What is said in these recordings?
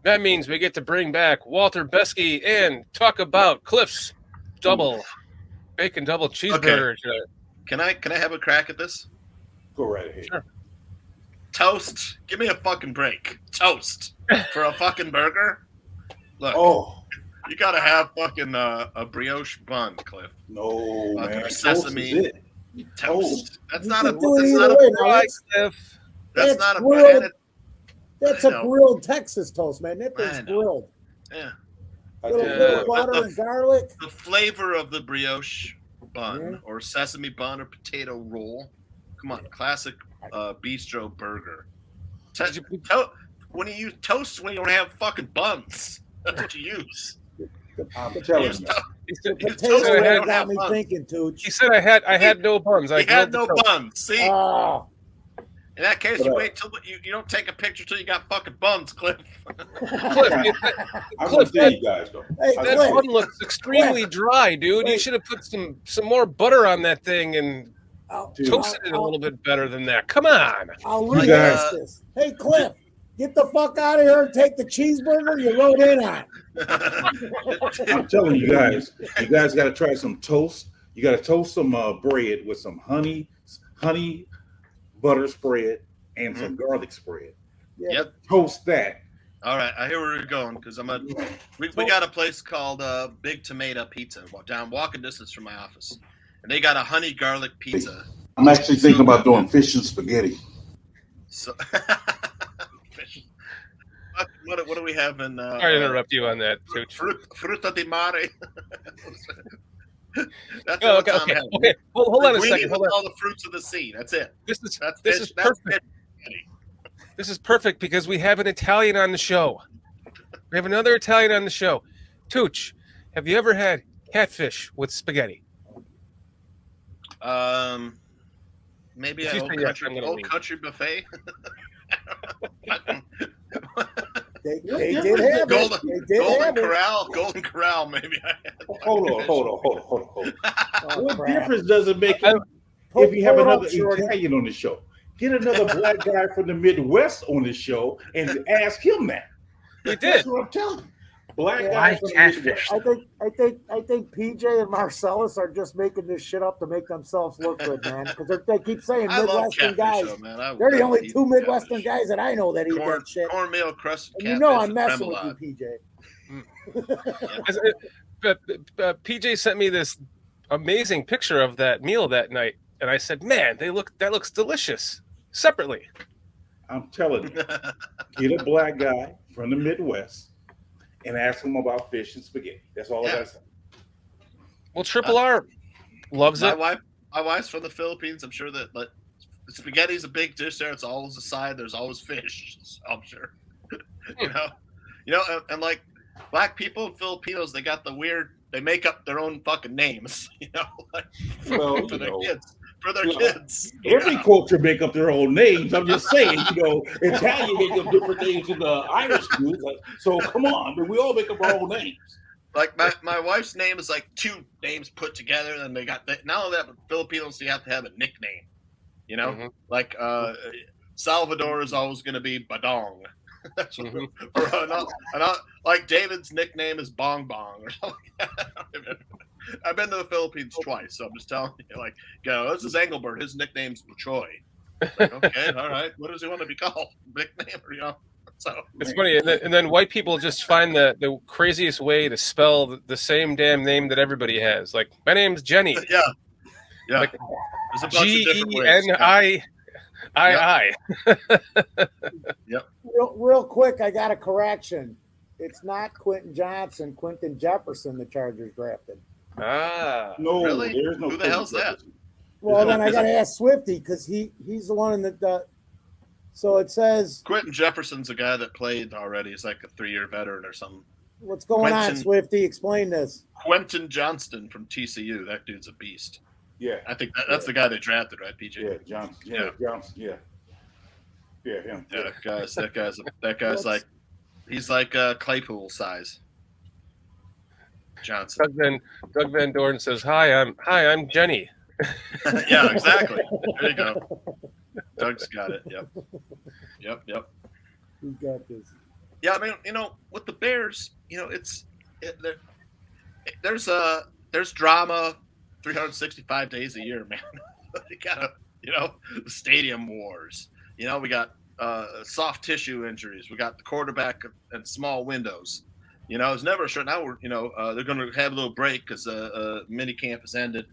That means we get to bring back Walter Besky and talk about Cliff's bacon double cheeseburger. Okay. Can I have a crack at this? Go right ahead. Sure. Toast. Give me a fucking break. Toast for a fucking burger. Look. Oh. You gotta have fucking a brioche bun, Cliff. No, man. Sesame toast. That's not a Cliff. That's not a grilled. That's a grilled Texas toast, man. That thing's grilled. Yeah. Little butter and garlic. The flavor of the brioche bun or sesame bun or potato roll. Come on, classic bistro burger. When you use toast, when you don't have fucking buns, that's what you use. I'm telling you. The potato got me thinking, Tooch. He said I had no buns. I had no buns. See. Oh. In that case, you wait till you don't take a picture till you got fucking buns, Cliff. Cliff, you guys though. That bun looks extremely dry, dude. You should have put some more butter on that thing and toasted it a little bit better than that. Come on. I'll rehash this. Hey, Cliff, get the fuck out of here and take the cheeseburger you rode in on. I'm telling you guys got to try some toast. You got to toast some bread with some honey butter spread and some garlic spread. Yep. Toast that. All right, I hear where you're going because we got a place called Big Tomato Pizza down walking distance from my office, and they got a honey garlic pizza. I'm actually thinking about doing fish and spaghetti. So, what do we have in? Sorry to interrupt you on that. Fruta di mare. That's okay. Well, hold on a second. Hold on. All the fruits of the sea. That's it. This is perfect. This is perfect because we have an Italian on the show. We have another Italian on the show. Tooch, have you ever had catfish with spaghetti? Maybe an old country buffet. They did have Golden Corral, maybe. Hold on. What difference does it make if you have another Italian on the show? Get another black guy from the Midwest on the show and ask him that. We did. That's what I'm telling you. Black guys from the Midwest. I think PJ and Marcellus are just making this shit up to make themselves look good, man. Because they keep saying Midwestern guys. They're the only two Midwestern guys that I know that eat that shit. Cornmeal crusted catfish. You know I'm messing with you, PJ. PJ sent me this amazing picture of that meal that night, and I said, "Man, that looks delicious." Separately, I'm telling you, get a black guy from the Midwest and ask him about fish and spaghetti. That's all I gotta say. Well, Triple R loves it. My wife's from the Philippines. I'm sure that spaghetti's a big dish there. It's always a side. There's always fish. So I'm sure. you know, and like black people and Filipinos, they got the weird. They make up their own fucking names. For their kids. For their kids. Every culture make up their own names. I'm just saying, Italian make up different names in the Irish group. So come on, we all make up our own names. Like my wife's name is like two names put together, and they got that. Not only that, but Filipinos, you have to have a nickname. Like Salvador is always going to be Badong. That's like David's nickname is Bong Bong or something. I've been to the Philippines twice, so I'm just telling you, this is Engelbert. His nickname's Troy. Like, okay, all right. What does he want to be called? Nickname, So it's funny, and then white people just find the craziest way to spell the same damn name that everybody has. Like, my name's Jenny. Yeah. Like, there's a bunch of different ways. GENI. Yep. Real quick, I got a correction. It's not Quentin Johnson, Quentin Jefferson, the Chargers drafted. No, really? There's no. Who the hell's that? Well, then I got to ask Swifty because he's the one that. So it says Quentin Jefferson's a guy that played already. He's like a 3-year veteran or something. What's going on, Swifty? Explain this. Quentin Johnston from TCU. That dude's a beast. Yeah, I think that's the guy they drafted, right, PJ? Yeah, Johnson. Yeah, Johnson. Yeah, him. Yeah, that guy's like he's like Claypool size. Johnson. Doug Van Dorn says, "Hi, I'm Jenny." Yeah, exactly. There you go. Doug's got it. Yep. Who got this? Yeah, I mean, with the Bears, there's drama 365 days a year, man. You gotta, the stadium wars. We got soft tissue injuries. We got the quarterback and small windows. It's never a short. Now they're going to have a little break because mini camp has ended.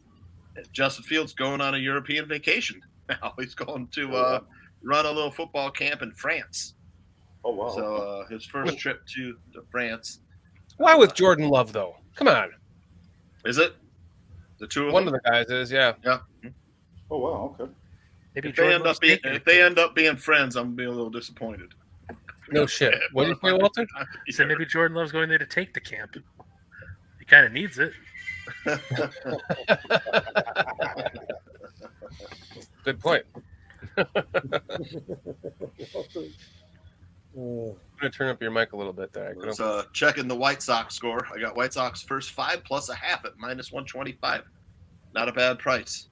Justin Fields going on a European vacation now. He's going to run a little football camp in France. Oh wow! So his first trip to France. Why with Jordan Love though? Come on. Is it the two of One them? of the guys is, yeah. Yeah. Oh wow! Okay. Maybe if they end up being friends, I'm gonna be a little disappointed. No shit. What do you say, Walter? He said maybe Jordan Love's going there to take the camp. He kind of needs it. Good point. I'm gonna turn up your mic a little bit there. I was checking the White Sox score. I got White Sox first 5 plus a half at -125. Not a bad price.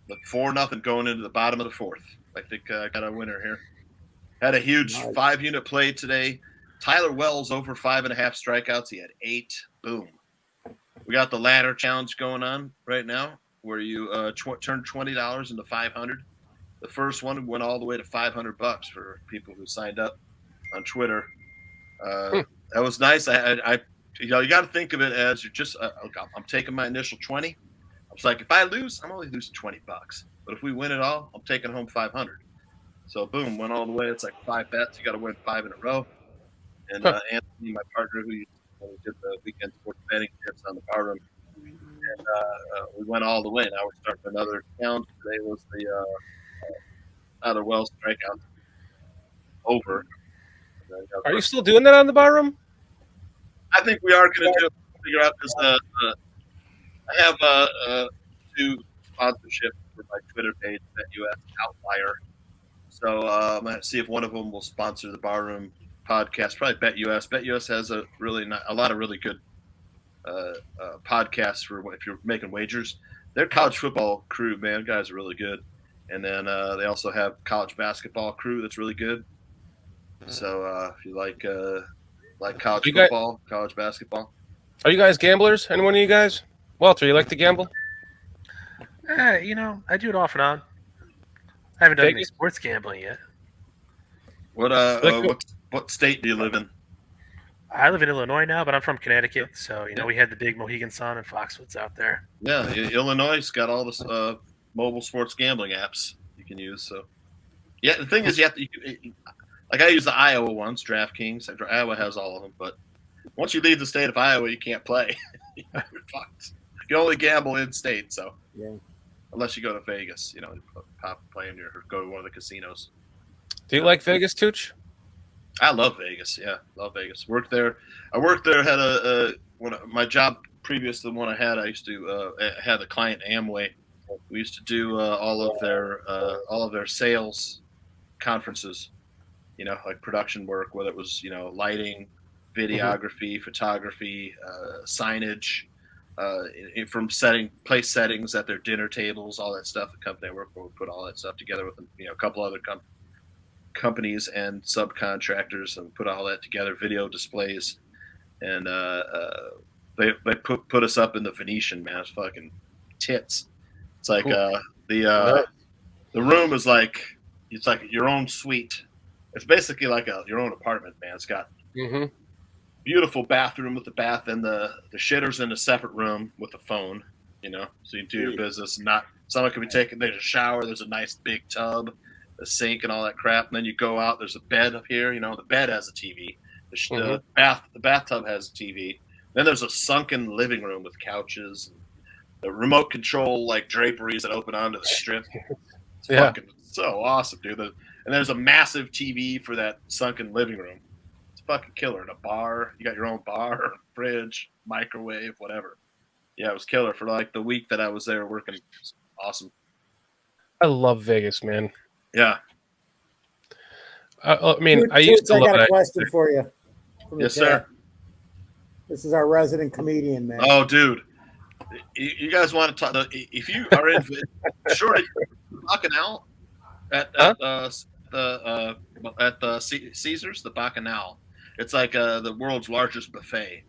But 4-0 going into the bottom of the fourth. I think I got a winner here. Had a huge 5-unit play today. Tyler Wells over 5.5 strikeouts. He had 8. Boom. We got the ladder challenge going on right now, where you turn $20 into $500. The first one went all the way to $500 for people who signed up on Twitter. That was nice. You got to think of it as you're just. I'm taking my initial 20. I was like, if I lose, I'm only losing $20. But if we win it all, I'm taking home 500. So boom, went all the way. It's like 5 bets. You got to win 5 in a row. And Anthony, my partner, who did the weekend sports betting tips on the bar room, and we went all the way. Now we're starting another challenge. Today was the Tyler Wells strikeout over. Are you still doing that on the bar room? I think we are going to figure out because I have 2 sponsorships for my Twitter page, BetUS Outlier. So I'm going to see if one of them will sponsor the bar room podcast. Probably BetUS. BetUS has a lot of really good podcasts for if you're making wagers. Their college football crew, man, guys are really good. And then they also have college basketball crew that's really good. So if you like college football, college basketball. Are you guys gamblers? Any one of you guys? Walter, you like to gamble? I do it off and on. I haven't done any sports gambling yet. What state do you live in? I live in Illinois now, but I'm from Connecticut, so we had the big Mohegan Sun and Foxwoods out there. Yeah, Illinois has got all this mobile sports gambling apps you can use. So, yeah, the thing is, I use the Iowa ones, DraftKings. Iowa has all of them, but once you leave the state of Iowa, you can't play. You're fucked. You can only gamble in state. So, unless you go to Vegas, play in or go to one of the casinos. Do you like Vegas, Tooch? I love Vegas. Yeah, love Vegas. Worked there. I worked there. Had my job previous to the one I had. I used to had a client Amway. We used to do all of their sales conferences. Like production work, whether it was lighting, videography, photography, signage, from place settings at their dinner tables, all that stuff. The company I work for would put all that stuff together with a couple other companies and subcontractors, and put all that together, video displays, and they put us up in the Venetian, man. It's fucking tits. It's like the room is like your own suite. It's basically like your own apartment, man. It's got beautiful bathroom with the bath, and the shitter's in a separate room with a phone, so you can do your business. And someone could be taking, there's a shower, there's a nice big tub, a sink and all that crap. And then you go out, there's a bed up here, the bed has a TV. The bathtub has a TV. Then there's a sunken living room with couches, and the remote control like draperies that open onto the strip. It's fucking so awesome, dude. And there's a massive TV for that sunken living room. It's fucking killer. And a bar. You got your own bar, fridge, microwave, whatever. Yeah, it was killer for like the week that I was there working. It was awesome. I love Vegas, man. Yeah. I used to. I got a question for you. Yes, sir. This is our resident comedian, man. Oh, dude. You guys want to talk? If you are in shortage, Bacchanal at the Caesars, the Bacchanal. It's like the world's largest buffet.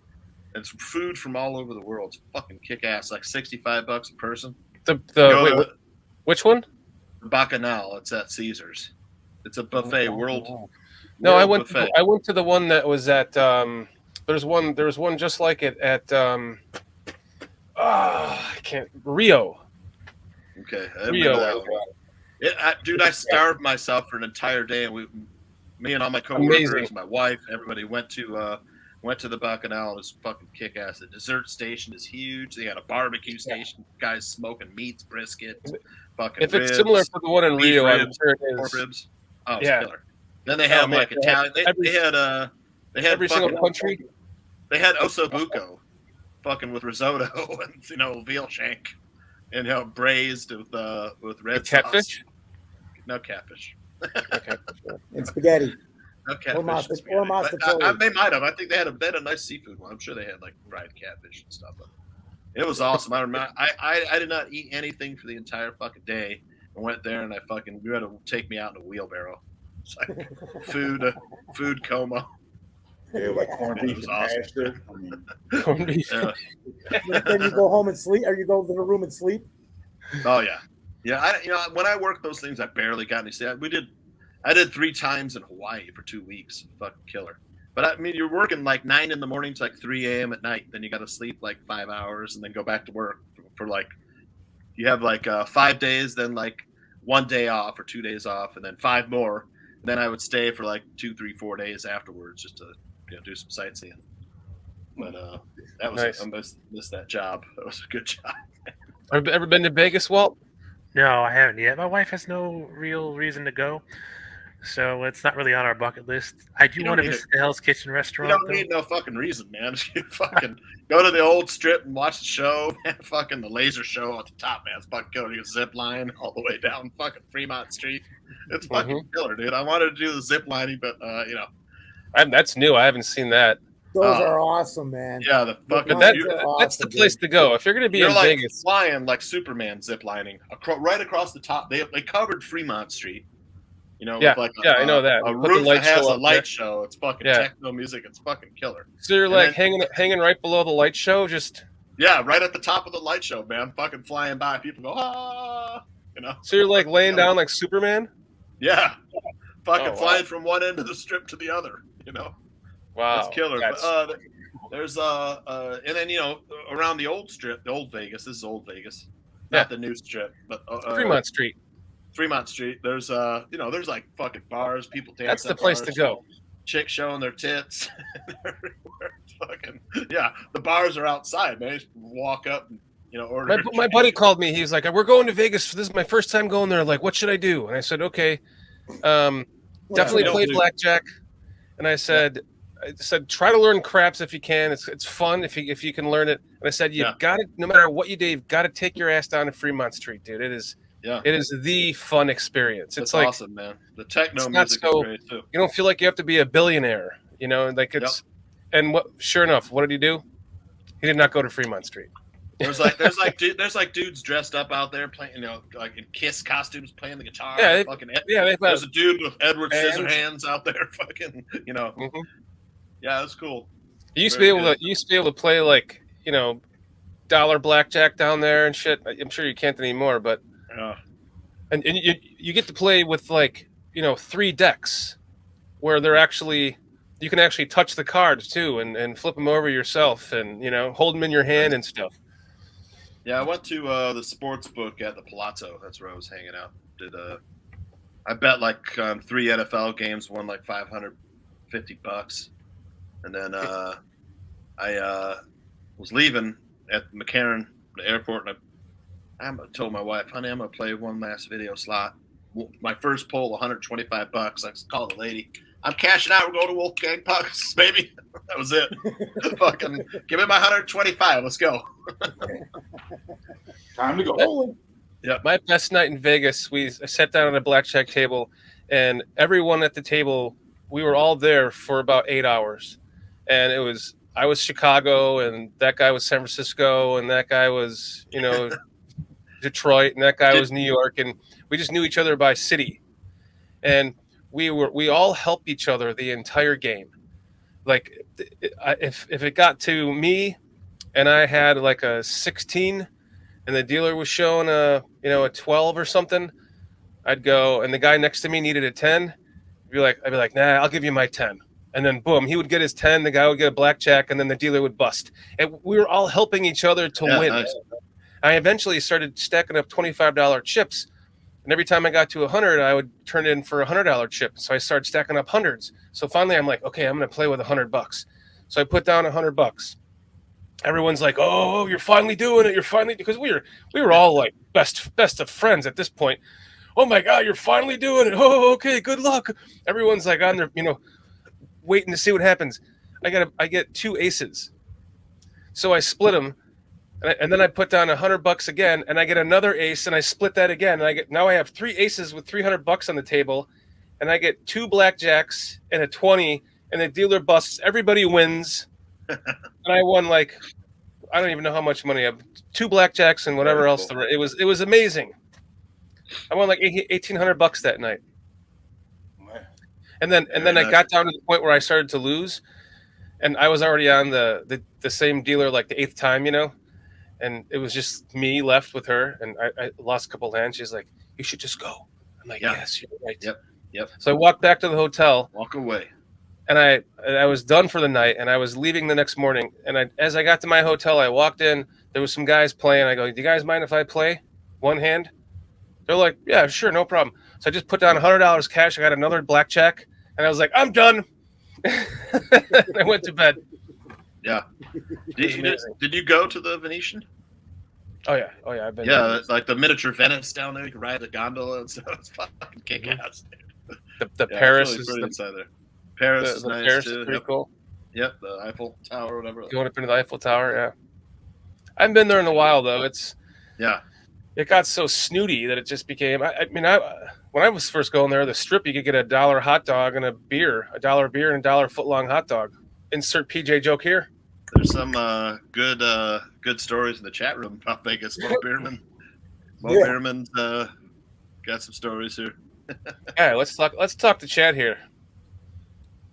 It's food from all over the world. It's fucking kick ass. Like $65 a person. Which one? The Bacchanal. It's at Caesars. It's a buffet. No, I went to the one that was at. There was one just like it at. Rio. Okay, Rio. Dude, I starved myself for an entire day, and me and all my coworkers, my wife, everybody went to the Bacchanal. It was fucking kick ass. The dessert station is huge. They got a barbecue station. Guys smoking meats, brisket, fucking. If ribs, it's similar to the one in Rio, I'm sure it is. Pork ribs. Oh, it's killer. Then they had Italian. They had every single country. They had ossobuco, fucking with risotto and veal shank, and braised with red catfish. Sauce. No catfish. Okay. And spaghetti. No catfish. Or mozzarella. They might have. I think they had a nice seafood one. I'm sure they had like fried catfish and stuff. But it was awesome. I remember. I did not eat anything for the entire fucking day. I went there and you had to take me out in a wheelbarrow. It's like food coma. Yeah, like corned beef and pasture. Corned beef. Then you go home and sleep, or you go to the room and sleep. Oh yeah. When I worked those things, I barely got any sleep. I did 3 times in Hawaii for 2 weeks. Fucking killer. But I mean, you're working like 9 in the morning to like 3 a.m. at night. Then you got to sleep like 5 hours and then go back to work for like. You have like 5 days, then like 1 day off or 2 days off, and then 5 more. And then I would stay for like 2, 3, 4 days afterwards just to do some sightseeing. But that was nice. I missed that job. That was a good job. Ever been to Vegas, Walt? No, I haven't yet. My wife has no real reason to go, so it's not really on our bucket list. I do want to visit the Hell's Kitchen restaurant. You don't need no fucking reason, man. You fucking go to the old strip and watch the show. Man, fucking the laser show at the top, man. It's fucking killer. You zip line all the way down fucking Fremont Street. It's fucking killer, dude. I wanted to do the zip lining, but that's new. I haven't seen that. Those are awesome, man. Yeah, the fucking that's the place to go if you're going to be in like Vegas. Flying like Superman ziplining right across the top. They covered Fremont Street. With like I know that. A roof that has a light show. It's fucking techno music. It's fucking killer. So you're hanging right below the light show, just right at the top of the light show, man. Fucking flying by, people go So you're like laying down like Superman. Yeah, fucking flying from one end of the strip to the other. Wow, that's killer. But, there's and then around the old strip, the old Vegas. This is old Vegas, not the new strip, but Fremont Street. Fremont Street. There's there's like fucking bars, people dance. That's the place to go. Chicks showing their tits everywhere. Fucking the bars are outside, man. You just walk up and order. My buddy called me. He was like, "We're going to Vegas. This is my first time going there. Like, what should I do?" And I said, "Okay, definitely play blackjack." And I said, try to learn craps if you can. It's fun if you can learn it. And I said, you've got to, no matter what you do, you've got to take your ass down to Fremont Street, dude. It is the fun experience. It's like awesome, man. The techno music is great too. You don't feel like you have to be a billionaire, like it's. And sure enough, what did he do? He did not go to Fremont Street. There's dudes dressed up out there playing, like in Kiss costumes, playing the guitar. There's a dude with Edward Scissorhands out there, fucking, Mm-hmm. Yeah, that's cool. You used to be able to play like dollar blackjack down there and shit. I'm sure you can't anymore, but and you get to play with like 3 decks where you can actually touch the cards too and flip them over yourself and hold them in your hand and stuff. Yeah, I went to the sports book at the Palazzo. That's where I was hanging out. I bet like 3 NFL games, won like $550, and then I was leaving at McCarran, the airport, and I told my wife, "Honey, I'm gonna play one last video slot. My first pull, $125. I called the lady. I'm cashing out. We're going to Wolfgang Pucks, baby." That was it. Fucking give me my 125. Let's go. Time to go. Yeah, my best night in Vegas. I sat down at a blackjack table, and everyone at the table, we were all there for about 8 hours, and I was Chicago, and that guy was San Francisco, and that guy was Detroit, and that guy was New York, and we just knew each other by city, and we all helped each other the entire game. like if it got to me and I had like a 16 and the dealer was showing a 12 or something, I'd go, and the guy next to me needed a 10. I'd be like, nah, I'll give you my 10. And then boom, he would get his 10, the guy would get a blackjack, and then the dealer would bust. And we were all helping each other to win. Nice. I eventually started stacking up $25 chips. And every time I got to 100, I would turn it in for a $100 chip. So I started stacking up hundreds. So finally, I'm like, okay, I'm going to play with $100. So I put down $100. Everyone's like, "Oh, you're finally doing it! You're finally," because we were all like best of friends at this point. Oh my God, you're finally doing it! Oh, okay, good luck. Everyone's like on their, waiting to see what happens. I get 2 aces, so I split them. And then I put down $100 again, and I get another ace, and I split that again, and now I have 3 aces with $300 on the table, and I get 2 blackjacks and a 20, and the dealer busts. Everybody wins, and I won like I don't even know how much money I have. 2 blackjacks and whatever else. It was amazing. I won like $1,800 that night, and then I got down to the point where I started to lose, and I was already on the same dealer like the 8th time, And it was just me left with her, and I lost a couple hands. She's like, "You should just go." I'm like, "Yes, you're right." Yep. So I walked back to the hotel. Walk away. And I was done for the night, and I was leaving the next morning. And as I got to my hotel, I walked in. There was some guys playing. I go, "Do you guys mind if I play one hand?" They're like, "Yeah, sure, no problem." So I just put down $100 cash. I got another blackjack, and I was like, "I'm done." I went to bed. Yeah. Did you go to the Venetian? Oh yeah. I've been. Yeah, it's like the miniature Venice down there. You can ride the gondola and stuff. It's fucking kick ass. The Paris is really inside there. Paris is nice Paris too. Is pretty cool. Yep, the Eiffel Tower, or whatever. Going up into the Eiffel Tower, yeah. I haven't been there in a while though. It got so snooty that it just became. When I was first going there, the Strip, you could get $1 hot dog and a beer, $1 beer and $1 footlong hot dog. Insert PJ joke here. There's some good stories in the chat room about Vegas. Mo Beerman's got some stories here. Yeah, let's talk to Chad here.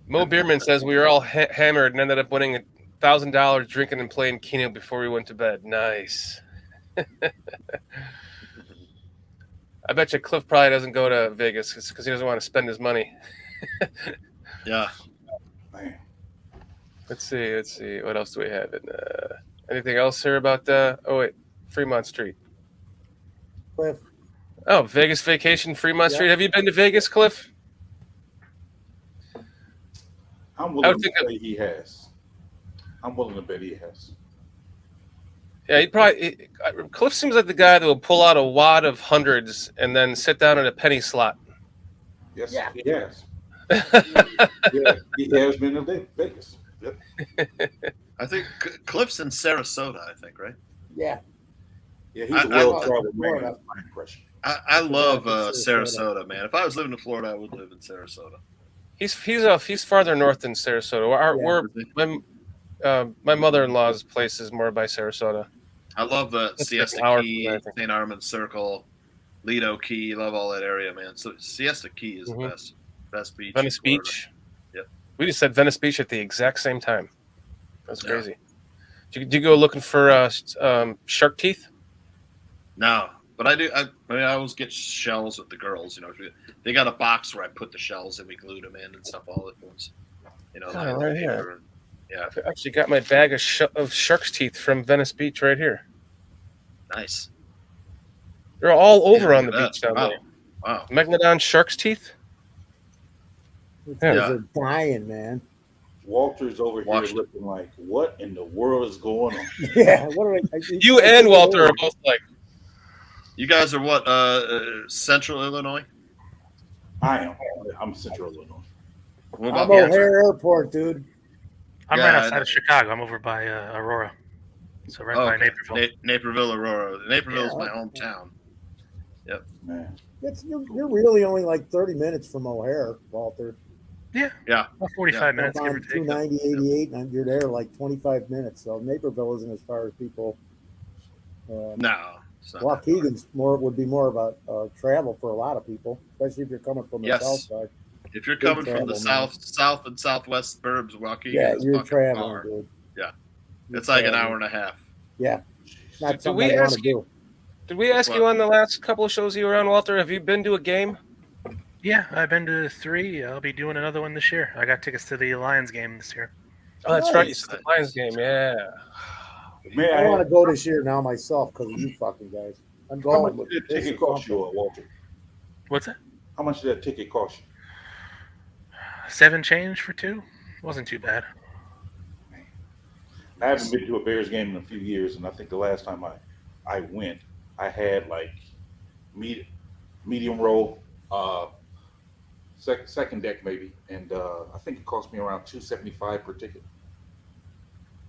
Mo Beerman says we were all hammered and ended up winning $1,000 drinking and playing Keno before we went to bed. Nice. I bet you Cliff probably doesn't go to Vegas because he doesn't want to spend his money. Yeah. Man. Let's see. What else do we have? Anything else here about Fremont Street? Cliff. Oh, Vegas vacation, Fremont Street. Have you been to Vegas, Cliff? I'm willing to bet he has. Yeah, Cliff seems like the guy that will pull out a wad of hundreds and then sit down at a penny slot. Yes, he has. He has been to Vegas. Yep. I think Cliff's in Sarasota, I think, right? Yeah. Yeah, he's a well-traveled man. That's my impression. I love Sarasota, man. If I was living in Florida, I would live in Sarasota. He's farther north than Sarasota. My mother-in-law's place is more by Sarasota. I love the Siesta Key, St. Armand Circle, Lido Key. Love all that area, man. So Siesta Key is the best beach. Venice Beach. Yep. We just said Venice Beach at the exact same time. That's crazy. Did you go looking for shark teeth? No, but I do. I always get shells with the girls. They got a box where I put the shells and we glued them in and stuff all at once. Right here. Yeah, I actually got my bag of shark's teeth from Venice Beach right here. Nice. They're all over on the beach down there. Wow. Megalodon shark's teeth? They're dying, man. Walter's over here looking like, what in the world is going on? Yeah. You and Walter are both like. You guys are what? Central Illinois? I am. I'm Central Illinois. I'm O'Hare Airport, dude. I'm right outside of Chicago. I'm over by Aurora. So by Naperville. Naperville, Aurora. Naperville is my hometown. Yep. Man. You're really only like 30 minutes from O'Hare, Walter. Yeah. About 45 minutes. On 290, 88, and you're there like 25 minutes. So Naperville isn't as far as people. No. Waukegan's would be more about travel for a lot of people, especially if you're coming from the south side. If you're coming from the south and southwest burbs, Waukegan, yeah, is you're fucking traveling, far. dude. Yeah, it's like an hour and a half. Yeah, not Did something I want to do. Did we ask you on the last couple of shows you were on, Walter? Have you been to a game? Yeah, I've been to 3. I'll be doing another one this year. I got tickets to the Lions game this year. Oh, that's right. You said the Lions game. Yeah. I want to go this year now myself because of you fucking guys. I'm going. How much did that ticket cost you, Walter? What's that? How much did that ticket cost you? 7 change for 2. Wasn't too bad. I haven't been to a Bears game in a few years, and I think the last time I went, I had like medium row, second deck maybe, and I think it cost me around $275 per ticket.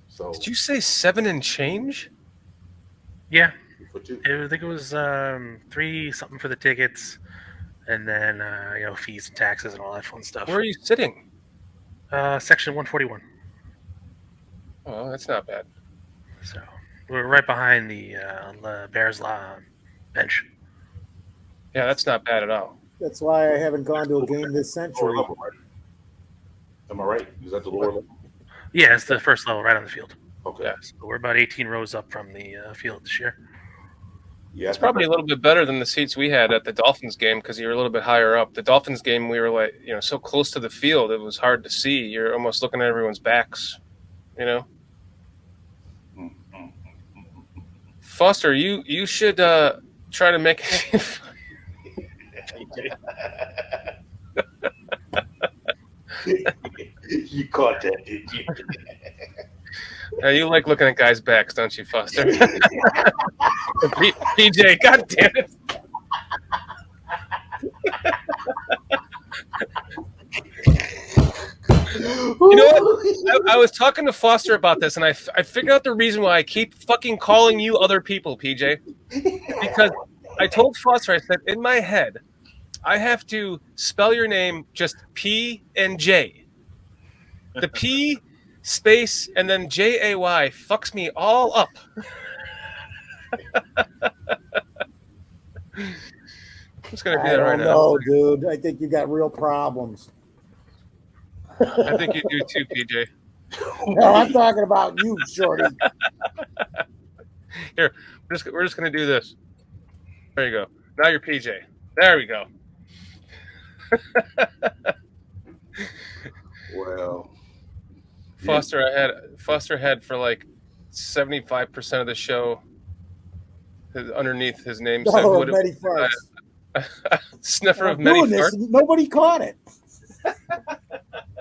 So did you say 7 and change? Yeah, for 2. I think it was 3 something for the tickets, and then fees and taxes and all that fun stuff. Where are you sitting? Section 141. Oh, that's not bad. So we're right behind the Bears bench. Yeah, that's not bad at all. That's why I haven't gone to a game this century. Level, right? Am I right? Is that the lower level? Yeah, it's the first level right on the field. Okay. Yeah, so we're about 18 rows up from the field this year. Yeah, it's probably a little bit better than the seats we had at the Dolphins game because you were a little bit higher up. The Dolphins game, we were like, so close to the field, it was hard to see. You're almost looking at everyone's backs, Foster, you should try to make it. You caught that, did you? You like looking at guys' backs, don't you, Foster? PJ, God damn it. You know what? I was talking to Foster about this, and I figured out the reason why I keep fucking calling you other people, PJ. Because I told Foster, I said, in my head, I have to spell your name just P and J. The P, space, and then J-A-Y fucks me all up. I'm just going to do that right now. No, dude. I think you got real problems. I think you do too, PJ. No, I'm talking about you, Shorty. Here, we're just going to do this. There you go. Now you're PJ. There we go. Well, Foster had for like 75% of the show. Underneath his name said, many farts. Sniffer of many farts. Nobody caught it.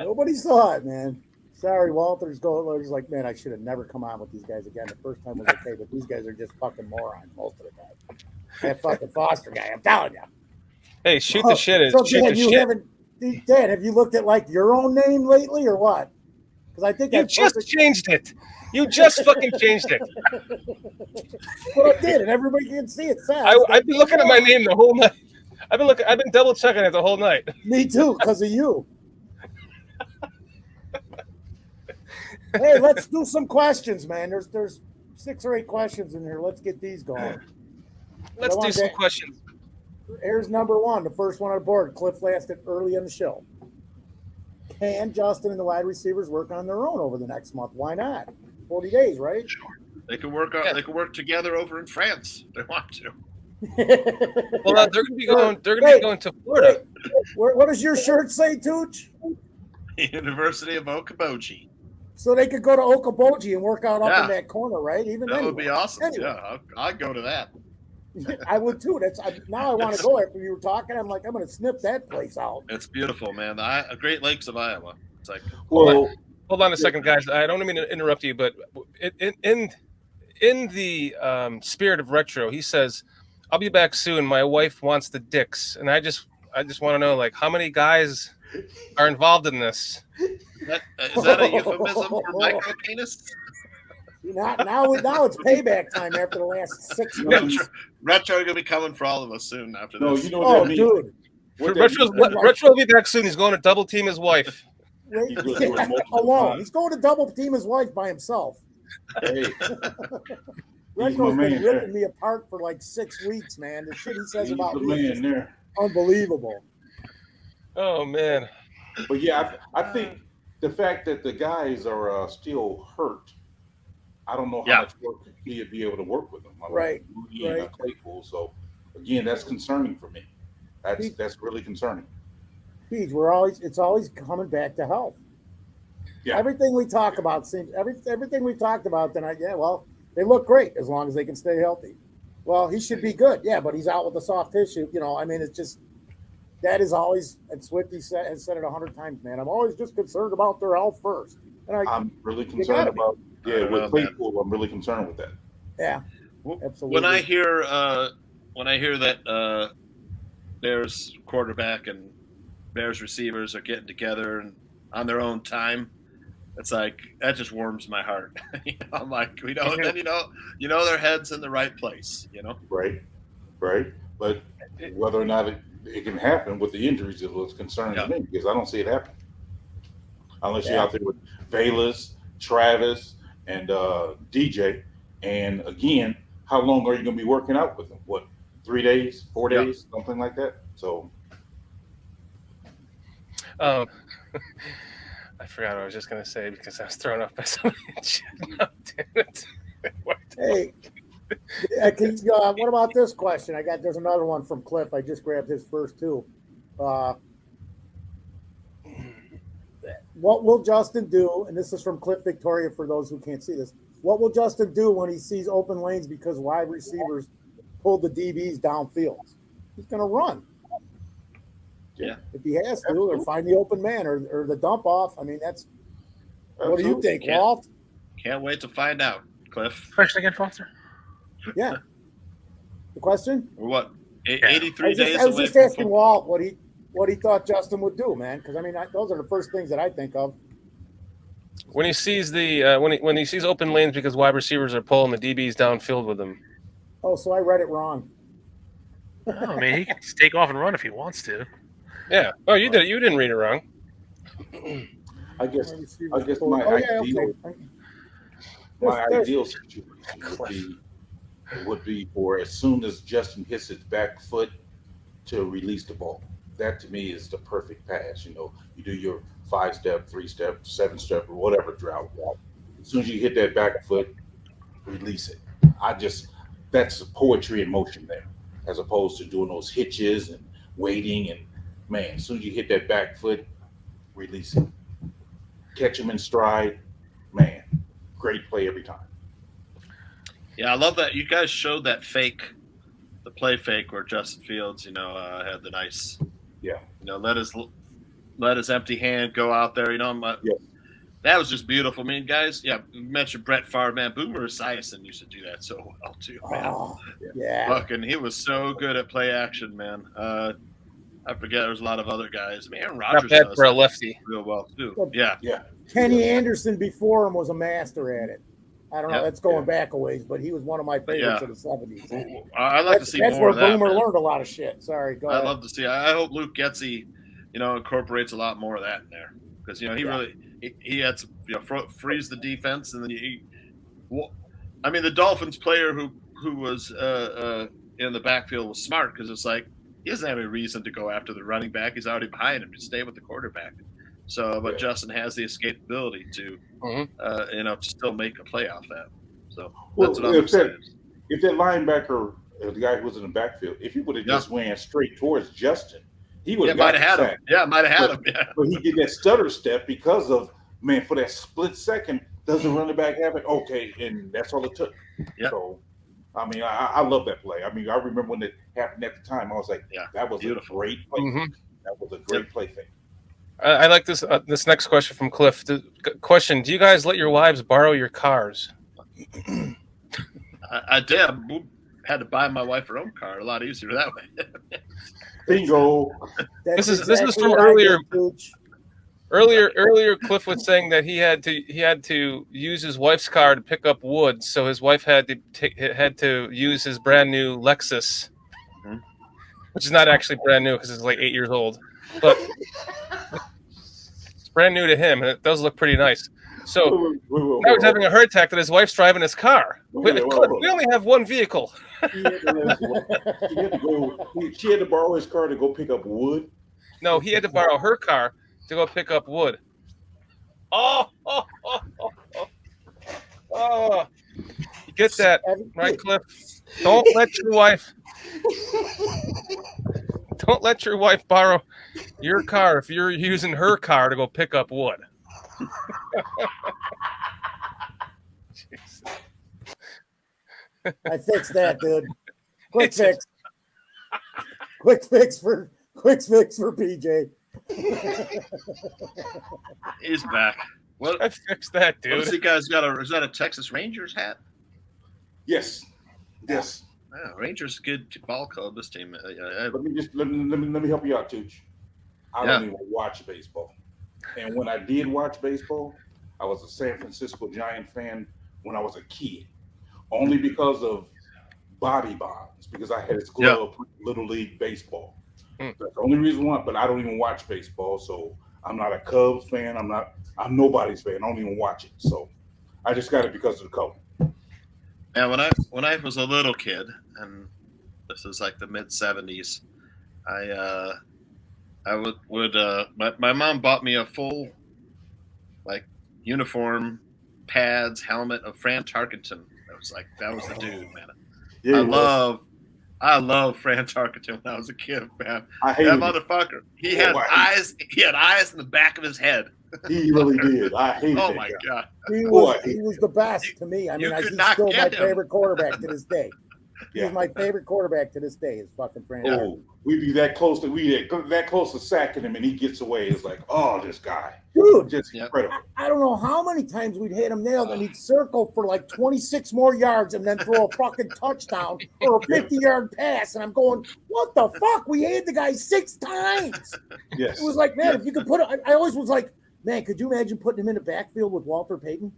Nobody saw it, man. Sorry, Walter's like, man, I should have never come on with these guys again. The first time was okay, but these guys are just fucking morons most of the time. That fucking Foster guy, I'm telling you. Hey, shoot the shit. So Dan, have you looked at like your own name lately or what? Because I think you just changed it. You just fucking changed it. Well, I did, and everybody can see it. I've been looking at my name the whole night. I've been double checking it the whole night. Me too, because of you. Hey, let's do some questions, man. There's 6 or 8 questions in here. Let's get these going. Let's do some questions. Here's number 1, the first one on the board. Cliff asked it early in the show. Can Justin and the wide receivers work on their own over the next month? Why not? 40 days, right? Sure. They can work They can work together over in France if they want to. Well, they're going to be going. They're going to be going to Florida. What does your shirt say, Tooch? University of Okoboji. So they could go to Okoboji and work out up in that corner, right? That would be awesome. Anyway. Yeah, I'd go to that. I would too. Now I want to go. After you were talking, I'm like, I'm going to snip that place out. It's beautiful, man. The Great Lakes of Iowa. It's like, hold on a second, guys. I don't mean to interrupt you, but in the spirit of retro, he says, "I'll be back soon. My wife wants the dicks," and I just want to know, like, how many guys are involved in this? Is that a euphemism for micro penis? Now it's payback time after the last 6 months. Retro gonna be coming for all of us soon after this. No, you know what that means. Dude. Retro will be back soon. He's going to double team his wife. Alone. He's going to double team his wife by himself. Hey. Retro's been ripping me apart for like 6 weeks, man. The shit he says about me is unbelievable. Oh man. But yeah, I think the fact that the guys are still hurt, I don't know how much work he'd be able to work with them. I mean, Right. And Claypool. So again, that's concerning for me. That's really concerning. Pete, it's always coming back to health. Yeah. Everything we talk about seems everything we talked about tonight. Yeah, well, they look great as long as they can stay healthy. Well, he should be good. Yeah, but he's out with a soft tissue. I mean, it's just that is always, and Swifty has said it 100 times, man. I'm always just concerned about their health first. And I'm really concerned about with Claypool. I'm really concerned with that. Yeah, absolutely. When I hear that Bears quarterback and Bears receivers are getting together and on their own time, it's like that just warms my heart. I'm like, then their head's in the right place. Right. But whether or not it can happen with the injuries is what's concerning to me, because I don't see it happening unless you're out there with Bayless, Travis, and DJ. And again, how long are you going to be working out with them? What, 3 days, 4 days, something like that? So, I forgot what I was just going to say because I was thrown off by somebody. Damn it. Hey, what about this question? There's another one from Cliff. I just grabbed his first two. What will Justin do? And this is from Cliff Victoria for those who can't see this. What will Justin do when he sees open lanes because wide receivers pulled the DBs downfield? He's going to run. Yeah. If he has to, or find the open man or the dump off. I mean, that's. Absolutely. What do you think, Walt? Can't wait to find out, Cliff. Question again, Foster? Yeah. The question? What? 83 days away. I was just asking Walt what he thought Justin would do, man. Because I mean, those are the first things that I think of. When he sees when he sees open lanes because wide receivers are pulling the DBs downfield with him. Oh, so I read it wrong. I mean, he can take off and run if he wants to. Yeah. Oh, you did. You didn't read it wrong. I guess my ideal situation would be for as soon as Justin hits his back foot to release the ball. That to me is the perfect pass. You do your 5-step, 3-step, 7-step, or whatever drought. As soon as you hit that back foot, release it. That's poetry in motion there, as opposed to doing those hitches and waiting. And man, as soon as you hit that back foot, release it. Catch him in stride. Man, great play every time. Yeah, I love that. You guys showed that the play fake where Justin Fields, had the nice, let his empty hand go out there. That was just beautiful. I mean, guys, you mentioned Brett Favre, man. Boomer Esiason used to do that so well too, man. Oh, yeah. Fucking, he was so good at play action, man. I forget there's a lot of other guys. Man, Aaron Rodgers not bad for a lefty. Real well too. Yeah. Kenny Anderson before him was a master at it. I don't know. That's going back a ways, but he was one of my favorites of the 70s. I'd like to see more of that. That's where Boomer learned a lot of shit. Sorry, go ahead. I'd love to see. I hope Luke Getsy, incorporates a lot more of that in there because he really he had to freeze the defense and then the Dolphins player who was in the backfield was smart because it's like he doesn't have any reason to go after the running back. He's already behind him. Just stay with the quarterback. So, but Justin has the escapability to, to still make a play off that. So that's what I'm saying. If that linebacker, the guy who was in the backfield, if he would have just ran straight towards Justin, he would have might have had him. Yeah, might have had him. Yeah. But he did that stutter step because of for that split second. Doesn't running back have it? Okay, and that's all it took. Yep. So, I mean, I love that play. I mean, I remember when it happened at the time. I was like, that was beautiful. A great play. Mm-hmm. That was a great play thing. I like this next question from Cliff. Question: do you guys let your wives borrow your cars? I did. I had to buy my wife her own car. A lot easier that way. Bingo. This is from earlier. Earlier, Cliff was saying that he had to use his wife's car to pick up wood, so his wife had to use his brand new Lexus, which is not actually brand new because it's like 8 years old, but it's brand new to him, and it does look pretty nice. So now he's having a heart attack that his wife's driving his car. Cliff, we only have one vehicle. She had to borrow his car to go pick up wood. No, he had to borrow her car to go pick up wood. Oh. You get that, right, Cliff? Don't let your wife borrow your car if you're using her car to go pick up wood. I fixed that, dude. Quick fix for PJ. He's back. What? I fixed that, dude. What's the guy's got? Is that a Texas Rangers hat? Yes. Yeah, Rangers good ball club. This team. Let me help you out, Tooch. I don't even watch baseball, and when I did watch baseball, I was a San Francisco Giant fan when I was a kid, only because of Bobby Bonds, because I had his glove Little League baseball. That's the only reason why. But I don't even watch baseball, so I'm not a Cubs fan. I'm nobody's fan. I don't even watch it, so I just got it because of the color. And when I was a little kid, and this is like the mid '70s, my mom bought me a full like uniform, pads, helmet of Fran Tarkenton. That was the dude, man. Yeah, I love Fran Tarkenton when I was a kid, man. I hated that motherfucker. He had eyes. He had eyes in the back of his head. He really did. I hated Oh that my guy. God. He was the best to me. I mean, he's still my favorite quarterback to this day. He's my favorite quarterback to this day. Is fucking Fran. Oh, we'd be that close to sacking him, and he gets away. It's like, oh, this guy, dude, just incredible. I don't know how many times we'd hit him nailed, and he'd circle for like 26 more yards, and then throw a fucking touchdown or a 50-yard pass. And I'm going, what the fuck? We hit the guy 6 times. Yes, it was like, man, if you could put it, I always was like, man, could you imagine putting him in the backfield with Walter Payton?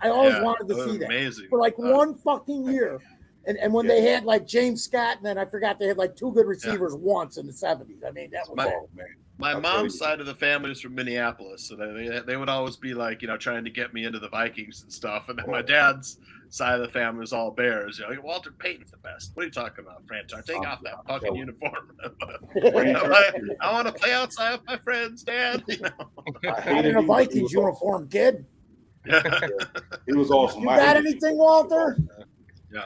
I always wanted to see that for like one fucking year. And when they had like James Scott, and then I forgot they had like 2 good receivers once in the 70s. I mean, that was my mom's side of the family was from Minneapolis, so they would always be like, trying to get me into the Vikings and stuff. And then my dad's side of the family was all Bears. Walter Payton's the best. What are you talking about, Franchise? Take off that fucking uniform. I want to play outside with my friends, Dad. Not in a Vikings uniform, kid. He was awesome. You got anything, Walter? Yeah.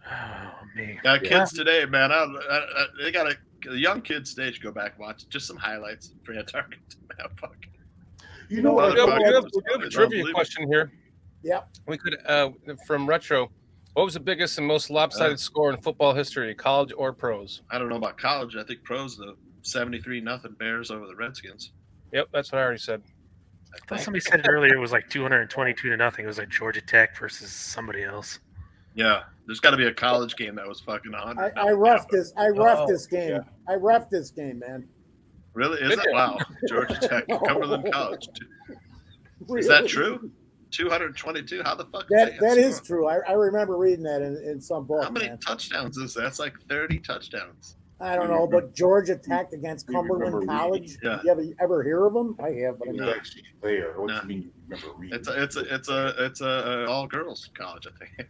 Oh, man. Kids today, man. They got the young kids today should go back and watch just some highlights of Fran Tarkenton. You know what? We have a trivia question here. Yeah. We could, from Retro, what was the biggest and most lopsided score in football history, college or pros? I don't know about college. I think pros, the 73-0 Bears over the Redskins. Yep, that's what I already said. I thought somebody said it earlier. It was like 222-0. It was like Georgia Tech versus somebody else. Yeah, there's got to be a college game that was fucking 100. I reffed this. I reffed this game. Yeah. I reffed this game, man. Really? Is it? Wow. Georgia Tech, Cumberland College. Is that true? 222? How the fuck? That is true. I remember reading that in some book. How many touchdowns is that? That's like 30 touchdowns. I don't know, but Georgia Tech against Cumberland College. Yeah. You ever hear of them? I have, but I'm not actually there. What do you mean you remember reading? It's a all girls college, I think.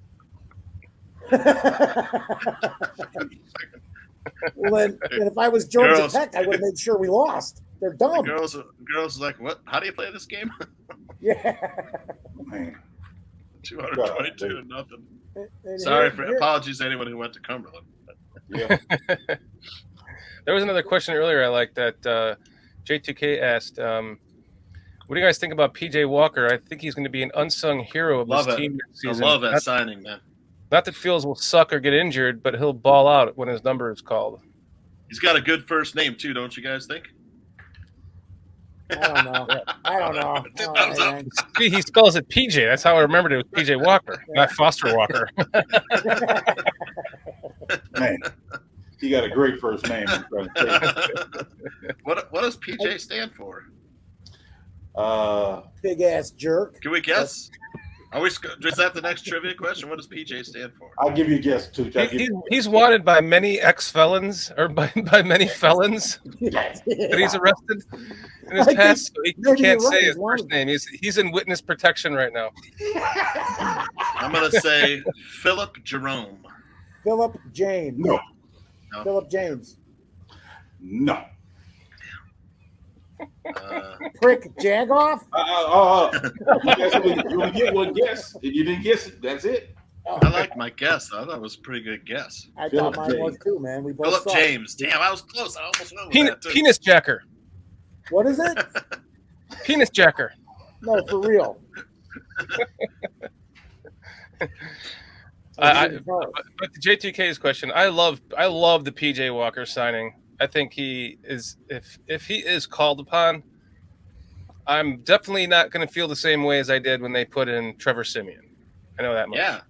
Well, then if I was Georgia Tech, I would have made sure we lost. They're dumb. The girls are like, what? How do you play this game? Yeah. Man. 222-0. Sorry for apologies to anyone who went to Cumberland. Yeah. There was another question earlier I like that J2K asked. What do you guys think about PJ Walker? I think he's going to be an unsung hero of this team next season. I love that signing, man. Not that Fields will suck or get injured, but he'll ball out when his number is called. He's got a good first name, too, don't you guys think? I don't know. He spells it PJ. That's how I remembered it was PJ Walker, not Foster Walker. Man, he got a great first name. What does PJ stand for? Big ass jerk. Can we guess? Is that the next trivia question? What does PJ stand for? I'll give you a guess, too. He's wanted by many ex-felons or by many felons that he's arrested in his past. So he can't say his first name. He's in witness protection right now. I'm going to say Philip Jerome. Philip James. No. Philip James. No. Prick Jagoff? You only get one guess. If you didn't guess it, that's it. I liked my guess. I thought it was a pretty good guess. I Philip thought mine was James. too, man. We both Philip saw. James. Damn, I was close. I almost went with that too. Penis jacker. What is it? Penis jacker. No, for real. But the J2K's question, I love the PJ Walker signing. I think he is if he is called upon, I'm definitely not going to feel the same way as I did when they put in Trevor Siemian. I know that much. Yeah.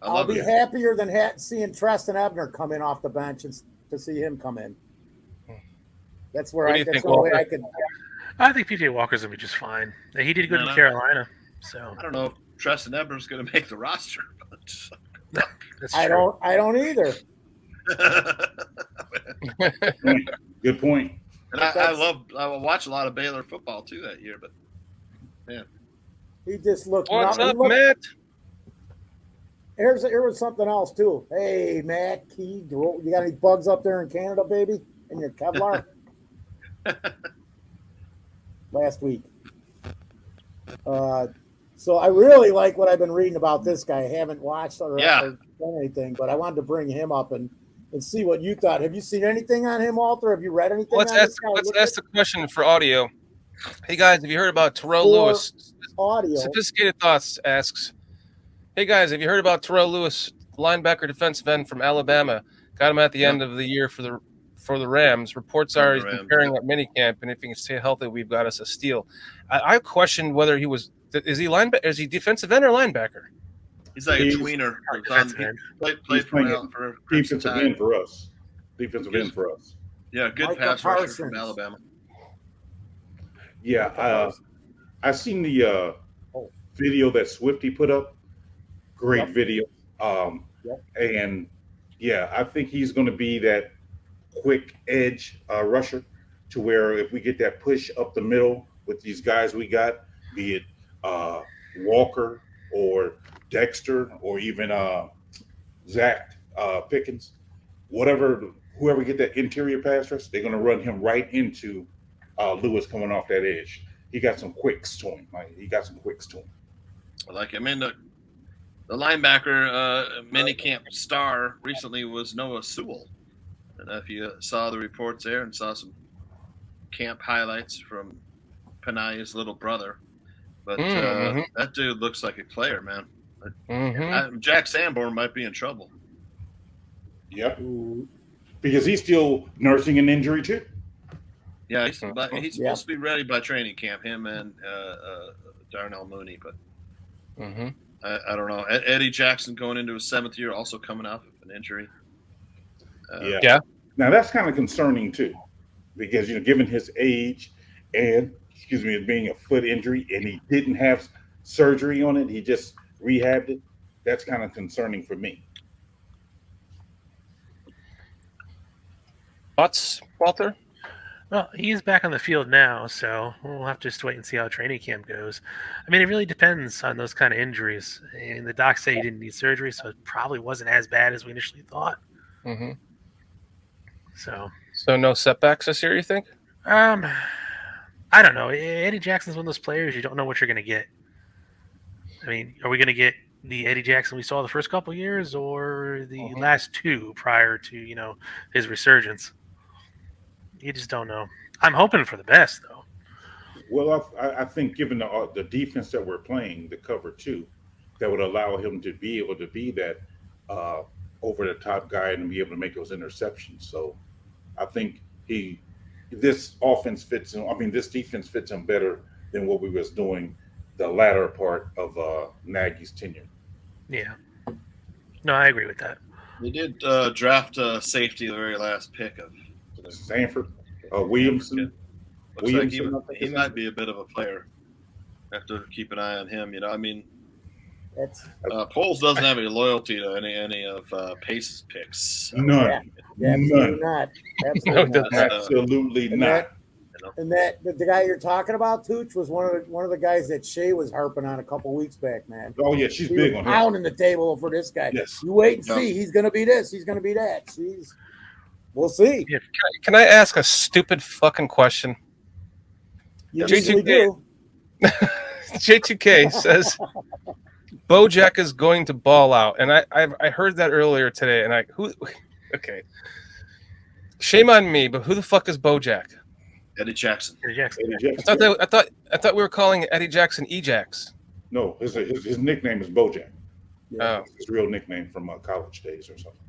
I'll be happier than seeing Treston Ebner come in off the bench and to see him come in. That's where I think. I could. I think PJ Walker's gonna be just fine. He did good in Carolina, so I don't know if Treston Ebner's going to make the roster. But I don't either. Good point. And I watch a lot of Baylor football too that year, but man, he just looked. What's up, Matt? Here was something else too. Hey, Matt, you got any bugs up there in Canada, baby? In your Kevlar? Last week. So I really like what I've been reading about this guy. I haven't watched or done anything, but I wanted to bring him up and see what you thought. Have you seen anything on him, Walter? Have you read anything? Let's ask the question for audio. Hey guys, have you heard about Terrell Lewis? Audio. Sophisticated Thoughts asks, hey guys, have you heard about Terrell Lewis, linebacker defensive end from Alabama? Got him at the end of the year for the Rams. Reports are he's preparing at minicamp, and if he can stay healthy, we've got us a steal. I questioned whether he was. Is he linebacker? Is he defensive end or linebacker? He's like a tweener. Played for defensive end for us. Defensive end for us. Yeah, good pass rusher from Alabama. Yeah, I seen the video that Swifty put up. Great video. And yeah, I think he's going to be that quick edge rusher to where if we get that push up the middle with these guys we got, be it Walker or Dexter or even Zach Pickens, whoever get that interior pass rush, they're going to run him right into Lewis coming off that edge. He got some quicks to him. Like him in the linebacker minicamp star recently was Noah Sewell. And if you saw the reports there and saw some camp highlights from Panaya's little brother, but that dude looks like a player, man. Jack Sanborn might be in trouble. Yep, because he's still nursing an injury too. Yeah, he's supposed to be ready by training camp. Him and Darnell Mooney, but I don't know. Eddie Jackson going into his 7th year, also coming off of an injury. Yeah. Now that's kind of concerning too, because given his age and it being a foot injury, and he didn't have surgery on it, he just rehabbed it. That's kind of concerning for me. Thoughts, Walter? Well, he's back on the field now, so we'll have to just wait and see how training camp goes. I mean, it really depends on those kind of injuries. And the docs say he didn't need surgery, so it probably wasn't as bad as we initially thought. So no setbacks this year, you think? I don't know. Eddie Jackson's one of those players you don't know what you're going to get. I mean, are we going to get the Eddie Jackson we saw the first couple of years, or the last two prior to his resurgence? You just don't know. I'm hoping for the best, though. Well, I think given the defense that we're playing, the cover two, that would allow him to be able to be that over-the-top guy and be able to make those interceptions. So I think this offense fits him. I mean, this defense fits him better than what we was doing the latter part of Nagy's tenure. Yeah. No, I agree with that. They did draft safety the very last pick of Sanford, Williamson. Looks like he might be a bit of a player. Have to keep an eye on him. I mean, Poles doesn't have any loyalty to any of Pace's picks. None. Yeah, absolutely not. Absolutely not. And the guy you're talking about, Tooch, was one of the guys that Shea was harping on a couple weeks back, man. Oh yeah, she's big on him. Pounding the table for this guy. Yes. You wait and see. He's going to be this. He's going to be that. We'll see. Can I ask a stupid fucking question? You usually do. J2K says BoJack is going to ball out, and I heard that earlier today, and okay, shame on me, but who the fuck is BoJack? Eddie Jackson. Eddie Jackson. I thought we were calling Eddie Jackson Ejax. No, his nickname is BoJack. Oh, His real nickname from college days or something.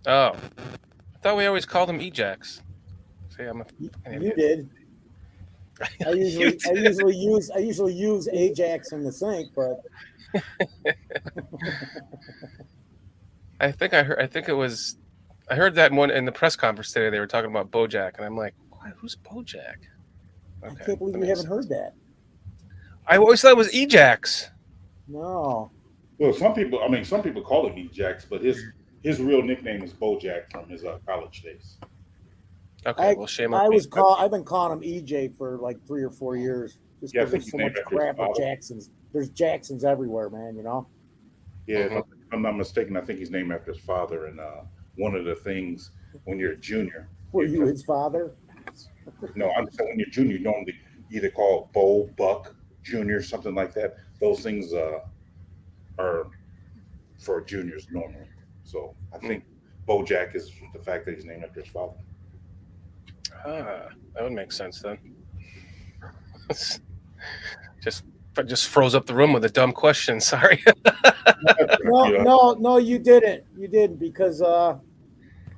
oh, I thought we always called him Ejax. See, I'm You did. I usually use Ajax in the sink, but I heard that one in the press conference today. They were talking about BoJack, and I'm like, who's BoJack? I can't believe you haven't heard that. I always thought it was Ejax. No. Well, some people call him Ejax, but his real nickname is BoJack from his college days. Okay, well, shame on me. I've been calling him EJ for like 3 or 4 years. Just because there's so much crap with Jacksons. There's Jacksons everywhere, man. You know. Yeah, if I'm not mistaken, I think he's named after his father. And one of the things when you're a junior, were you his father? No, I'm saying when you're junior, you normally either call Bo, Buck, Junior, something like that. Those things are for juniors normally. So I think BoJack is the fact that he's named after his father. That would make sense then. just froze up the room with a dumb question. Sorry. No, you didn't. You didn't, because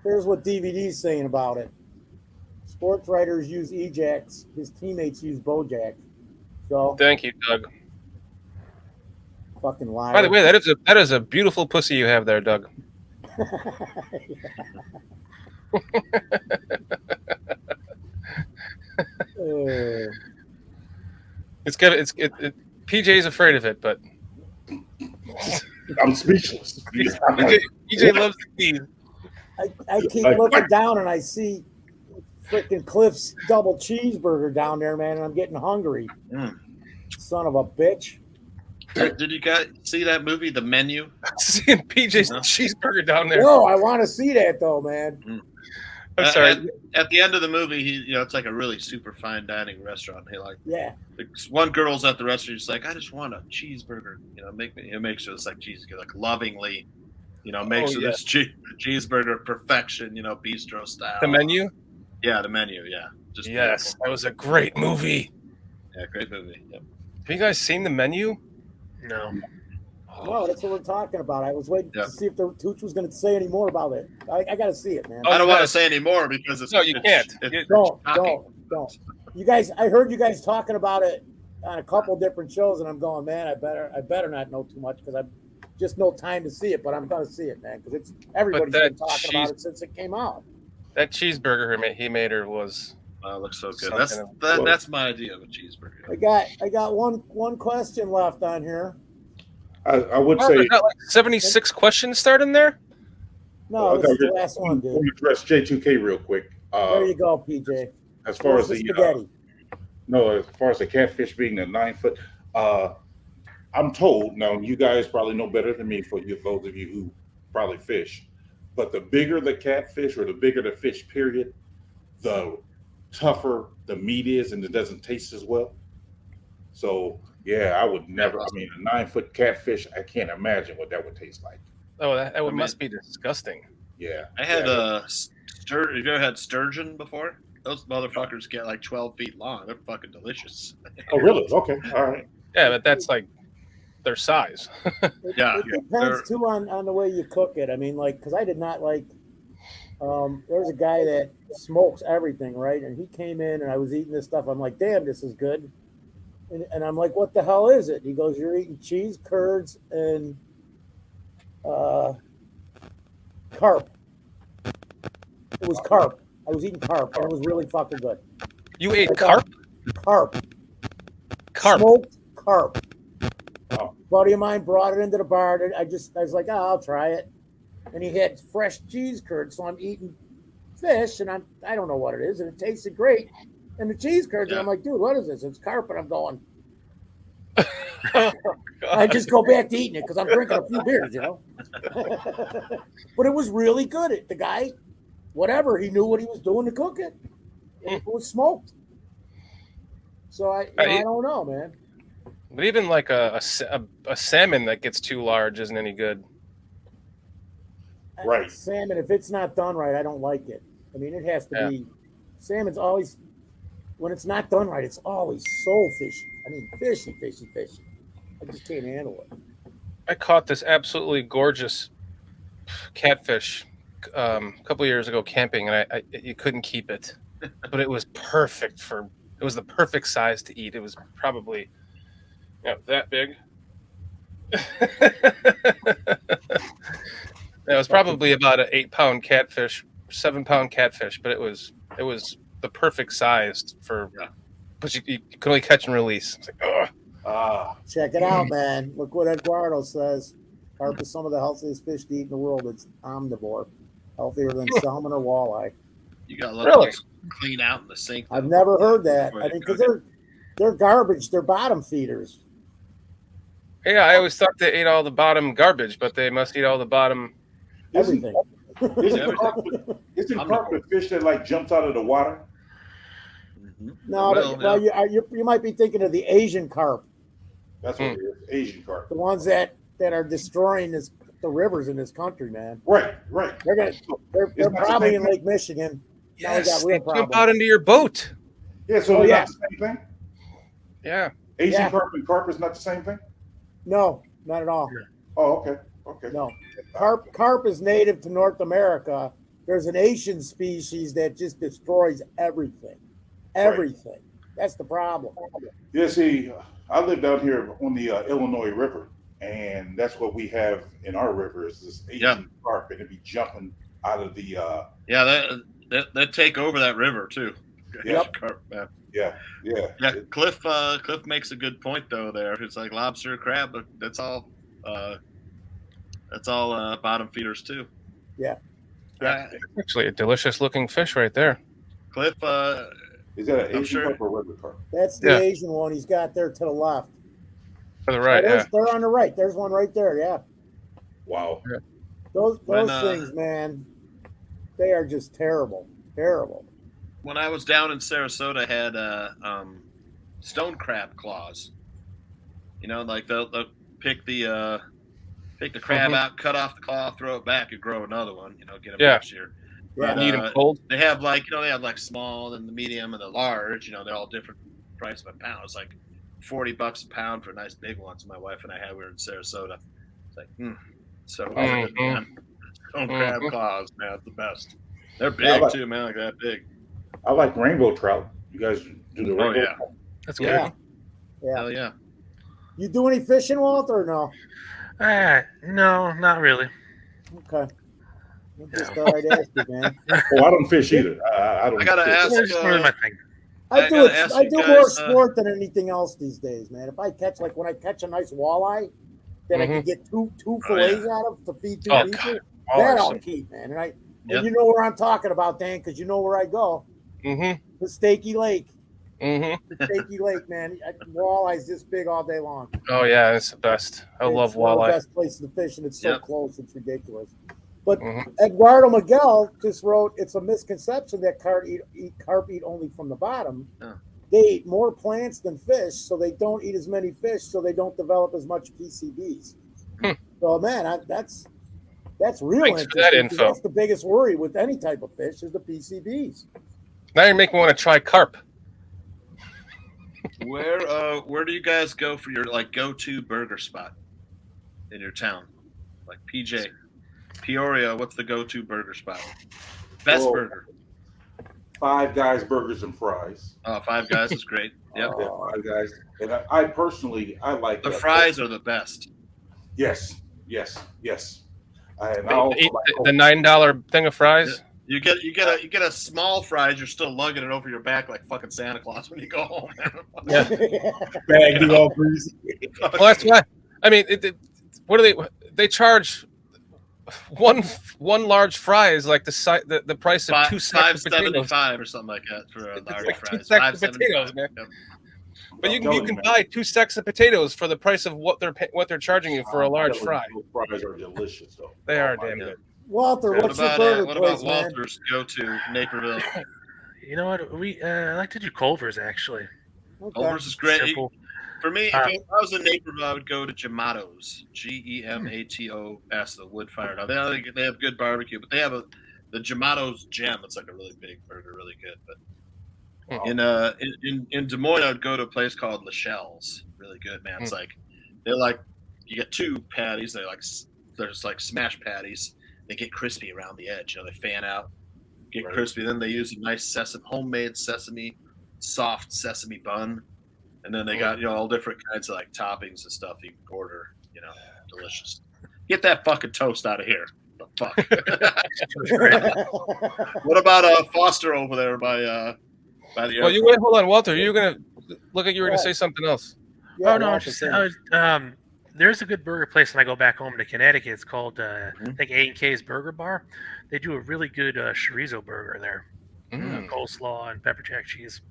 here's what DVD's saying about it. Sports writers use Ejax. His teammates use BoJack. So thank you, Doug. Fucking liar. By the way, that is a beautiful pussy you have there, Doug. PJ's afraid of it, but I'm speechless. PJ loves the keys. I keep looking down and I see freaking Cliff's double cheeseburger down there, man, and I'm getting hungry. Son of a bitch. Did you guys see that movie, The Menu? Seeing PJ's cheeseburger down there. No, I want to see that though, man. I'm sorry. At the end of the movie, it's like a really super fine dining restaurant. One girl's at the restaurant. She's like, I just want a cheeseburger. Makes her like cheese, like lovingly, makes her this cheeseburger perfection. Bistro style. The Menu. Yeah, The Menu. Yeah. Just beautiful. That was a great movie. Yeah, great movie. Yep. Have you guys seen The Menu? No. No, that's what we're talking about. I was waiting to see if the Tooch was going to say any more about it. I got to see it, man. I don't want to say any more because it's you can't. Don't. You guys, I heard you guys talking about it on a couple different shows, and I'm going, man, I better not know too much because I've just no time to see it, but I'm going to see it, man, because everybody's been talking about it since it came out. That cheeseburger he made her was. Looks so good. That's my idea of a cheeseburger. I got one question left on here. I would say got like 76 questions starting there. No, this is the last one, dude. Let me address J2K real quick. There you go, PJ. As far as the spaghetti. As far as the catfish being a 9 foot, I'm told, now you guys probably know better than me, for those of you who probably fish, but the bigger the catfish or the bigger the fish, period, the tougher the meat is and it doesn't taste as well. So yeah, I would never. I mean, a 9 foot catfish, I can't imagine what that would taste like. Oh, that must be disgusting. Yeah, I had have you ever had sturgeon before? Those motherfuckers get like 12 feet long. They're fucking delicious. Oh, really? Okay, all right. Yeah, but that's like their size. It depends too on the way you cook it. I mean, like, because I did not like. There's a guy that smokes everything, right? And he came in and I was eating this stuff. I'm like, damn, this is good. And I'm like, what the hell is it? He goes, you're eating cheese, curds, and carp. It was carp. I was eating carp, and it was really fucking good. You ate carp? Carp. Smoked carp. Oh. A buddy of mine brought it into the bar. I was like, I'll try it. And he had fresh cheese curds, so I'm eating fish, and I don't know what it is, and it tasted great. And the cheese curds, and I'm like, dude, what is this? It's carp, and I'm going. I just go back to eating it because I'm drinking a few beers, But it was really good. The guy, whatever, he knew what he was doing to cook it. It was smoked. So I don't know, man. But even like a salmon that gets too large isn't any good. Right. Salmon, if it's not done right, I don't like it. I mean, it has to be. Salmon's always, when it's not done right, it's always so fishy. I mean, fishy. I just can't handle it. I caught this absolutely gorgeous catfish a couple years ago camping, and I you couldn't keep it, but it was perfect for. It was the perfect size to eat. It was probably that big. It was probably about an 8-pound catfish, 7-pound catfish, but it was the perfect size for. But you could only catch and release. It's like, Check it out, man. Look what Eduardo says. Carp is some of the healthiest fish to eat in the world. It's omnivore, healthier than salmon or walleye. You got to let those clean out in the sink. I've never heard that. I mean, because they're garbage. They're bottom feeders. Yeah, I always thought they ate all the bottom garbage, but they must eat all the bottom everything. Isn't carp a fish that like jumps out of the water? No, you might be thinking of the Asian carp. That's what it is, Asian carp. The ones that are destroying the rivers in this country, man. Right. They're probably in Lake Michigan. Yes, they jump out into your boat. Yeah, so they're not the same thing? Yeah. Asian carp and carp is not the same thing? No, not at all. Oh, okay. No. Carp is native to North America. There's an Asian species that just destroys everything. Everything. Right. That's the problem. Yeah, see, I live down here on the Illinois River, and that's what we have in our river is this Asian carp, and it'd be jumping out of the that take over that river too. Yep. Carp, man. Yeah. Cliff makes a good point though. There, it's like lobster, crab, but that's all bottom feeders too. Yeah. Actually, a delicious looking fish right there. Cliff, is that an Asian carp or regular carp? That's the Asian one he's got there to the left. To the right, They're on the right. There's one right there. Yeah. Wow. Yeah. Those things, man, they are just terrible. When I was down in Sarasota, I had stone crab claws. You know, like they'll pick the crab out, cut off the claw, throw it back, and grow another one. You know, get them next year. But, eat them cold. They have like small and the medium and the large. You know, they're all different price by pound. It's like $40 a pound for nice big ones. My wife and I had. We were in Sarasota. It's like, so good, man. Stone crab claws, man, it's the best. They're big too, man, like that big. I like rainbow trout. You guys do the rainbow? Oh yeah, that's good. Yeah. Hell yeah. You do any fishing, Walter, or no? No, not really. Okay. Just thought I'd ask you, man. I don't fish either. I don't. I gotta ask. My thing. I do more sport than anything else these days, man. If I catch when I catch a nice walleye that I can get two fillets out of to feed two people, that I'll keep, man. And you know where I'm talking about, Dan, because you know where I go. The Stakey Lake. The Stakey Lake, man. Walleye's this big all day long. Oh yeah, it's the best. I love walleye. It's the best place to fish, and it's so close. It's ridiculous. But Eduardo Miguel just wrote, it's a misconception that carp eat only from the bottom. They eat more plants than fish, so they don't eat as many fish, so they don't develop as much PCBs. So, man, that's real interesting. For that info. That's the biggest worry with any type of fish is the PCBs. Now you're making me want to try carp. Where do you guys go for your go-to burger spot in your town? Like PJ. Peoria, what's the go-to burger spot? Best burger. Five Guys Burgers and Fries. Oh, Five Guys is great. Yep. Yeah, Five Guys. And I personally like the fries are the best. Yes. And the $9 thing of fries. You get a small fries. You're still lugging it over your back like fucking Santa Claus when you go home. Yeah. Bag all greasy. Well, that's why. I mean, what do they charge? One large fry is like the price of two sacks of potatoes. $5.75 or something like that for a large fry. 2 sacks of potatoes, man. Yep. But you can buy 2 sacks of potatoes for the price of what they're charging you for a large fry. Fries are delicious, though. They are damn good. Walter, what's your burger what place, about Walter's go-to Naperville? You know what? I like to do Culver's actually. Okay. Culver's is great. Simple. For me, if I was a neighborhood, I would go to Gematos, Gematos, the wood fire. Now they have good barbecue, but they have the Gematos gem. It's like a really big burger, really good. But in Des Moines, I would go to a place called Lachelle's. Really good, man. It's like they're like you get two patties. They're just like smash patties. They get crispy around the edge. They fan out, get crispy. Then they use a nice homemade soft sesame bun. And then they got all different kinds of like toppings and stuff you can order. Delicious. Get that fucking toast out of here. The fuck. What about Foster over there by the? Well, you wait. Hold on, Walter. You were gonna look like you were gonna say something else. Yeah, no, there's a good burger place when I go back home to Connecticut. It's called I think A&K's Burger Bar. They do a really good chorizo burger there. Coleslaw and pepper jack cheese.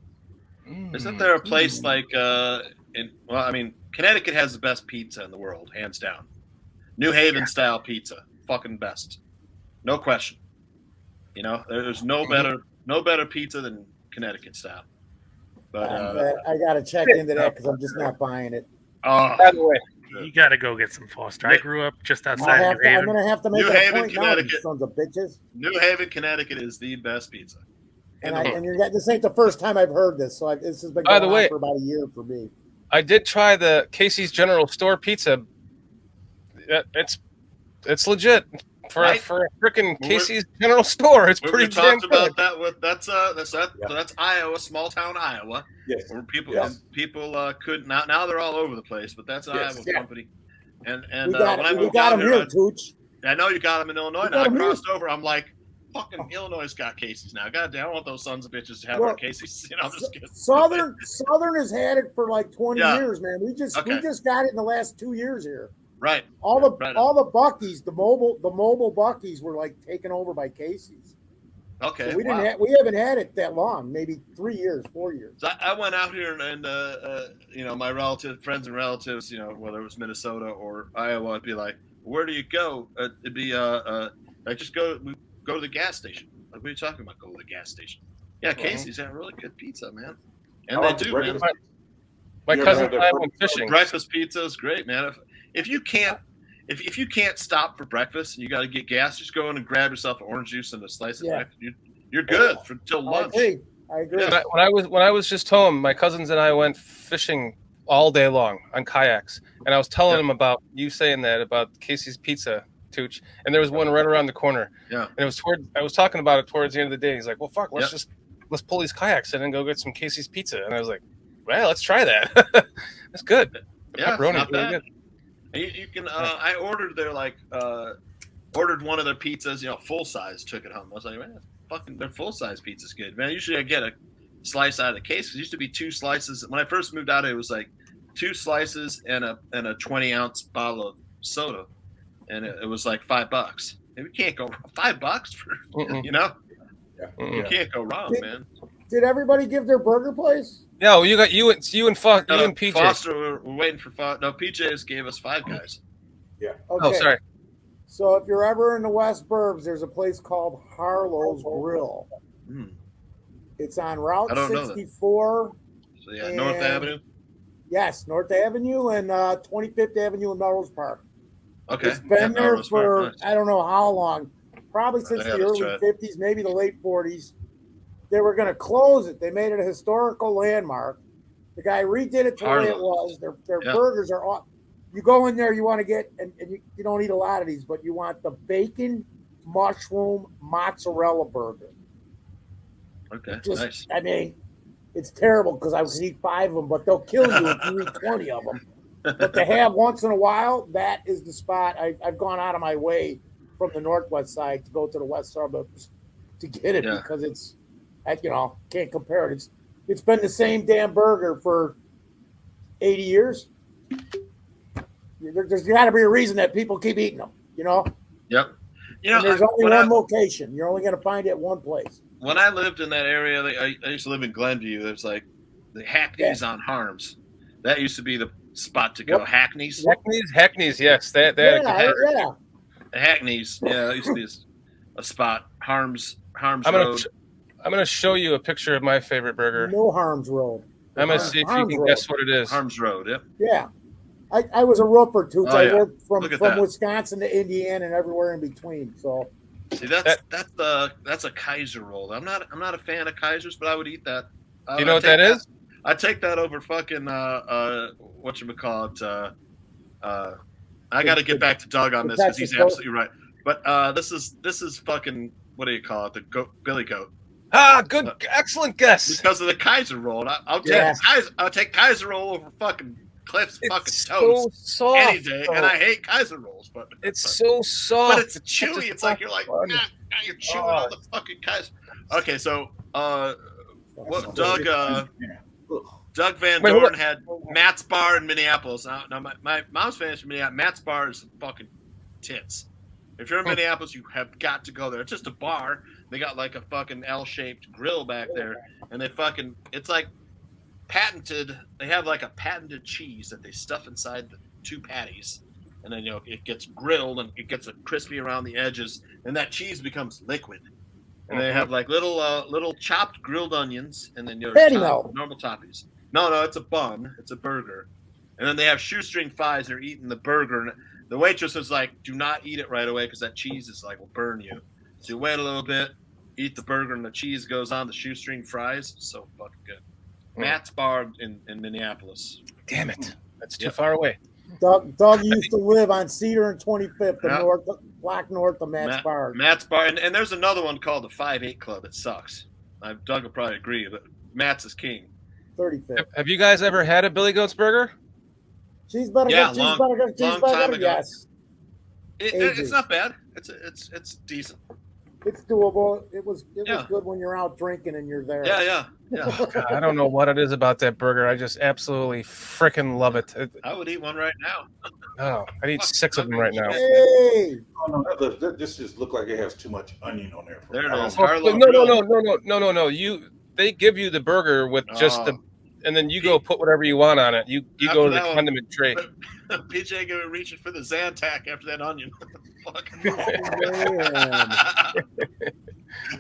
Isn't there a place like Connecticut has the best pizza in the world, hands down. New Haven style pizza, fucking best, no question. There's no better pizza than Connecticut style. But I gotta check into that because I'm just not buying it. By the way, you gotta go get some Foster. I grew up just outside New Haven. I'm gonna have to make New a Haven, point now, Connecticut. you sons of bitches. New Haven, Connecticut is the best pizza. This ain't the first time I've heard this, so this has been going on for about a year for me. I did try the Casey's General Store pizza. It's legit for a freaking Casey's General Store. It's pretty damn good. We talked about that that's Iowa, small town Iowa. Yes. Where people could not. Now they're all over the place, but that's an Iowa company. And we got them here, Tooch. I know you got them in Illinois. Now I crossed over. I'm like, fucking Illinois got Casey's now. God damn, I don't want those sons of bitches to have our Casey's. I'm just kidding. Southern has had it for like 20 years, man. We just got it in the last 2 years here. Right. All the Buc-ee's, the mobile Buc-ee's were like taken over by Casey's. Okay. So we haven't had it that long, maybe 3 years, 4 years. So I went out here and my friends and relatives, whether it was Minnesota or Iowa, I'd be like, where do you go? It'd be I just go to the gas station. Like, what are you talking about? Go to the gas station. Yeah, Casey's had really good pizza, man. And they do, man. My cousin and I went fishing. Breakfast pizza is great, man. If you can't stop for breakfast and you got to get gas, just go in and grab yourself an orange juice and a slice of breakfast. You're good till lunch. I agree. Yeah. When I was just home, my cousins and I went fishing all day long on kayaks, and I was telling them about you saying that about Casey's Pizza, Tooch, and there was one right around the corner. Yeah, and I was talking about it towards the end of the day. He's like, "Well, fuck, let's pull these kayaks in and go get some Casey's Pizza," and I was like, "Well, let's try that. That's good. Yeah, pepperoni's really good." You can. I ordered ordered one of their pizzas. Full size. Took it home. I was like, man, fucking, their full size pizza's good, man. Usually I get a slice out of the case because it used to be 2 slices. When I first moved out, it was like 2 slices and a 20-ounce bottle of soda, and it was like $5. And we can't go $5 for You can't go wrong, man. Did everybody give their burger place? No, you got you and PJ. Foster, we're waiting for Foster. No, PJ's gave us 5 Guys. Yeah. Okay. Oh, sorry. So if you're ever in the West Burbs, there's a place called Harlow's Grill. It's on Route 64. So North Avenue. Yes, North Avenue and 25th Avenue in Melrose Park. Okay. It's been there for I don't know how long. Probably since the early 50s, maybe the late 40s. They were going to close it. They made it a historical landmark. The guy redid it to the way it was. Their burgers are all. You go in there, you want to get, and you don't eat a lot of these, but you want the bacon, mushroom, mozzarella burger. Okay, nice. I mean, it's terrible because I would eat 5 of them, but they'll kill you if you eat 20 of them. But to have once in a while, that is the spot. I've gone out of my way from the northwest side to go to the west suburbs to get it because it's, can't compare it. It's been the same damn burger for 80 years. There's got to be a reason that people keep eating them, Yep. And there's only one location. You're only going to find it at one place. When I lived in that area, I used to live in Glenview. There's like the Hackney's on Harms. That used to be the spot to go. Yep. Hackney's, yes. The Hackney's, that used to be a spot. Harms Road. I'm going to show you a picture of my favorite burger. No Harms Road. I'm gonna see if you can guess what it is. Harms Road. Yep. Yeah. I was a roofer too. Oh, I yeah. worked from Look at that. Wisconsin to Indiana and everywhere in between. So See, that's a Kaiser roll. I'm not a fan of Kaisers, but I would eat that. Do you know what that is? I take that over fucking whatchamacallit. I got to get back to Doug on this because he's absolutely right. But this is fucking, what do you call it? The Billy Goat. Ah, good, excellent guess. Because of the Kaiser roll. I'll take Kaiser roll over fucking Cliff's fucking toast soft, any day, and I hate Kaiser rolls, but it's so soft. But it's chewy. It's like you're like, you're chewing on the fucking Kaiser. Okay, so what Doug Van Dorn had Matt's Bar in Minneapolis. Now my mom's famous from Minneapolis. Matt's Bar is fucking tits. If you're in Minneapolis, you have got to go there. It's just a bar. They got like a fucking L-shaped grill back there, and it's like patented. They have like a patented cheese that they stuff inside the two patties, and then it gets grilled and it gets crispy around the edges, and that cheese becomes liquid. And they have like little chopped grilled onions, and then normal toppings. No, it's a bun. It's a burger, and then they have shoestring fries. They're eating the burger, and the waitress is like, "Do not eat it right away because that cheese is like will burn you." So you wait a little bit, eat the burger, and the cheese goes on the shoestring fries. So fucking good. Matt's Bar in Minneapolis. Damn it, that's too far away. Doug used to live on Cedar and 25th, the block north of Matt's Bar. Matt's Bar, and there's another one called the 5-8 Club. It sucks. Doug will probably agree, but Matt's is king. 35th. Have you guys ever had a Billy Goat's burger? Cheeseburger, yes. It's not bad. It's decent. It's doable. It was good when you're out drinking and you're there. Yeah. God, I don't know what it is about that burger. I just absolutely freaking love it. I would eat one right now. Oh, I'd eat 6 of them right now. Hey! Oh, no, this just look like it has too much onion on there. There it is. No. They give you the burger with just and then you go put whatever you want on it. You go to the condiment tray. PJ going reaching for the Zantac after that onion.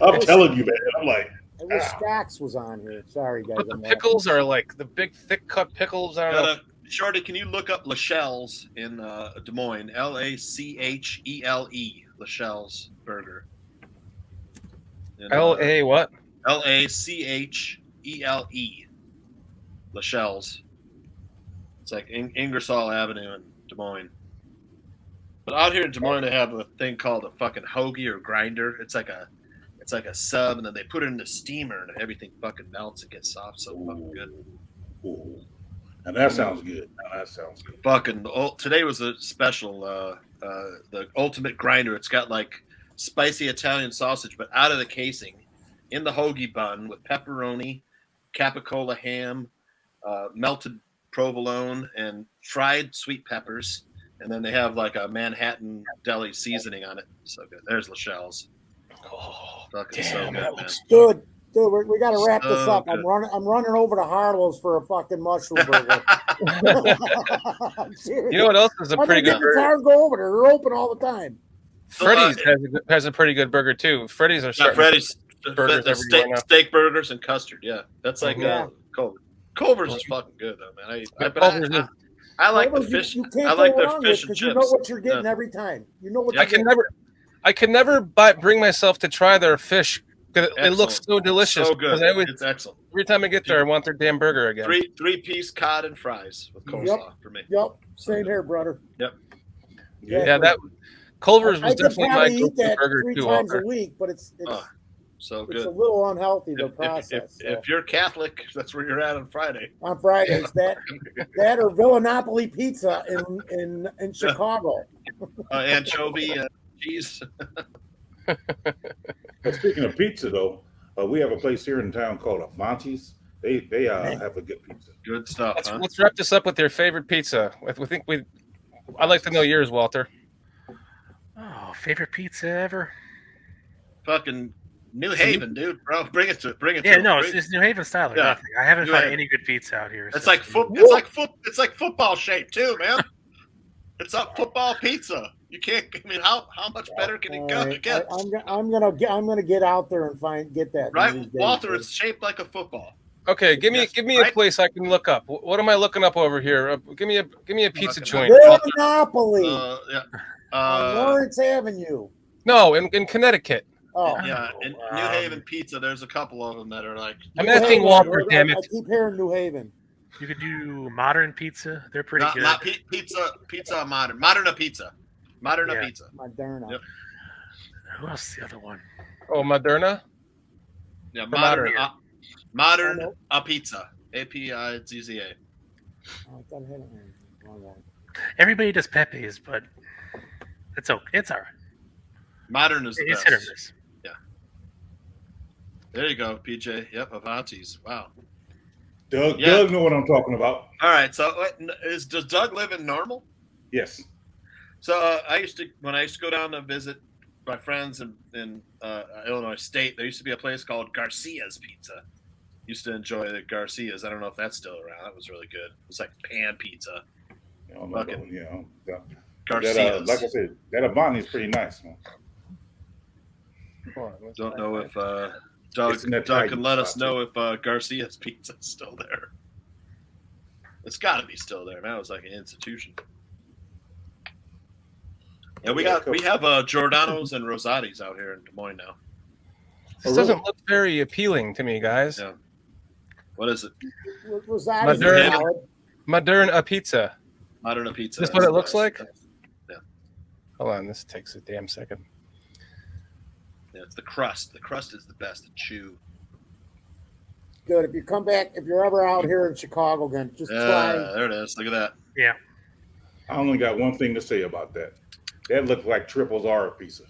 I'm telling you, man. I'm like, I wish Stacks was on here. Sorry, guys. But the pickles are like the big, thick cut pickles. I don't know. Shorty, can you look up Lachelle's in Des Moines? Lachele, Lachelle's Burger. L-A what? Lachele, Lachelle's. It's like Ingersoll Avenue in Des Moines. But out here in Des Moines, they have a thing called a fucking hoagie or grinder. It's like a sub, and then they put it in the steamer, and everything fucking melts and gets soft. So fucking good. Ooh. And that sounds good. Fucking today was a special. The ultimate grinder. It's got like spicy Italian sausage, but out of the casing, in the hoagie bun with pepperoni, capicola ham, melted provolone, and fried sweet peppers. And then they have like a Manhattan deli seasoning on it. So good. There's Lachelle's. Oh, fucking damn, so good, that man. looks Dude, we got to wrap this up. Good. I'm running over to Harlow's for a fucking mushroom burger. You know what else is a pretty good burger? Time go over there. They're open all the time. Freddy's has a pretty good burger too. Freddy's are starting. Freddy's burgers steak burgers and custard. Yeah, that's like Culver's is fucking good though, man. I like the fish. I like their fish and chips. You know what you're getting every time. You know what. I can never bring myself to try their fish because it looks so delicious. So good. It's excellent. Every time I get there, I want their damn burger again. Three-piece cod and fries with coleslaw for me. Yep. Same here, brother. Yep. Yeah, that Culver's was definitely my go-to burger three too. times a week, but it's so good. It's a little unhealthy the process. If you're Catholic, that's where you're at on Friday. On Fridays, that or Villanopoli pizza in Chicago. Anchovy cheese. But speaking of pizza, though, we have a place here in town called Avanti's. They have a good pizza. Good stuff. Let's wrap this up with your favorite pizza. I'd like to know yours, Walter. Oh, favorite pizza ever? Fucking New Haven, dude, bro. Bring it to Yeah, no, it's New Haven style or nothing. I haven't found any good pizza out here. It's like football shape too, man. It's a football pizza. You can't. I mean, how much better can it get? I'm gonna get out there and get that. Right, Walter. It's shaped like a football. Okay, give me a place I can look up. What am I looking up over here? Give me a pizza joint. Monopoly Yeah. on Lawrence Avenue. No, in Connecticut. Oh, Yeah, in New Haven Pizza, there's a couple of them that are like. I'm asking Walter, damn it. I keep hearing New Haven. You could do Modern Pizza. They're pretty good. Not pizza modern. Moderna Pizza. Moderna Pizza. Moderna. Yep. Who else is the other one? Oh, Moderna? Yeah, Modern. Modern Pizza. APIZZA. Oh, I had it wrong. Everybody does Pepe's, but it's okay. It's all right. Modern is the It's best. hit or miss. Yeah. There you go, PJ. Yep, Avanti's. Wow. Doug know what I'm talking about. All right. So, does Doug live in Normal? Yes. So when I used to go down to visit my friends in Illinois State, there used to be a place called Garcia's Pizza. Used to enjoy the Garcia's. I don't know if that's still around. That was really good. It was like pan pizza. Garcia's. Like I said, that Avanti is pretty nice, man. Don't know if Doug can let us know if Garcia's Pizza is still there. It's got to be still there, man. It was like an institution. Yeah, we have Giordano's and Rosati's out here in Des Moines now. This doesn't look very appealing to me, guys. Yeah. What is it? Moderna Pizza. Moderna Pizza. Is this what it looks like? Yeah. Hold on, this takes a damn second. Yeah, it's the crust. The crust is the best to chew. Good. If you come back, if you're ever out here in Chicago again, just try. There it is. Look at that. Yeah. I only got one thing to say about that. That looked like Triple's R pizza.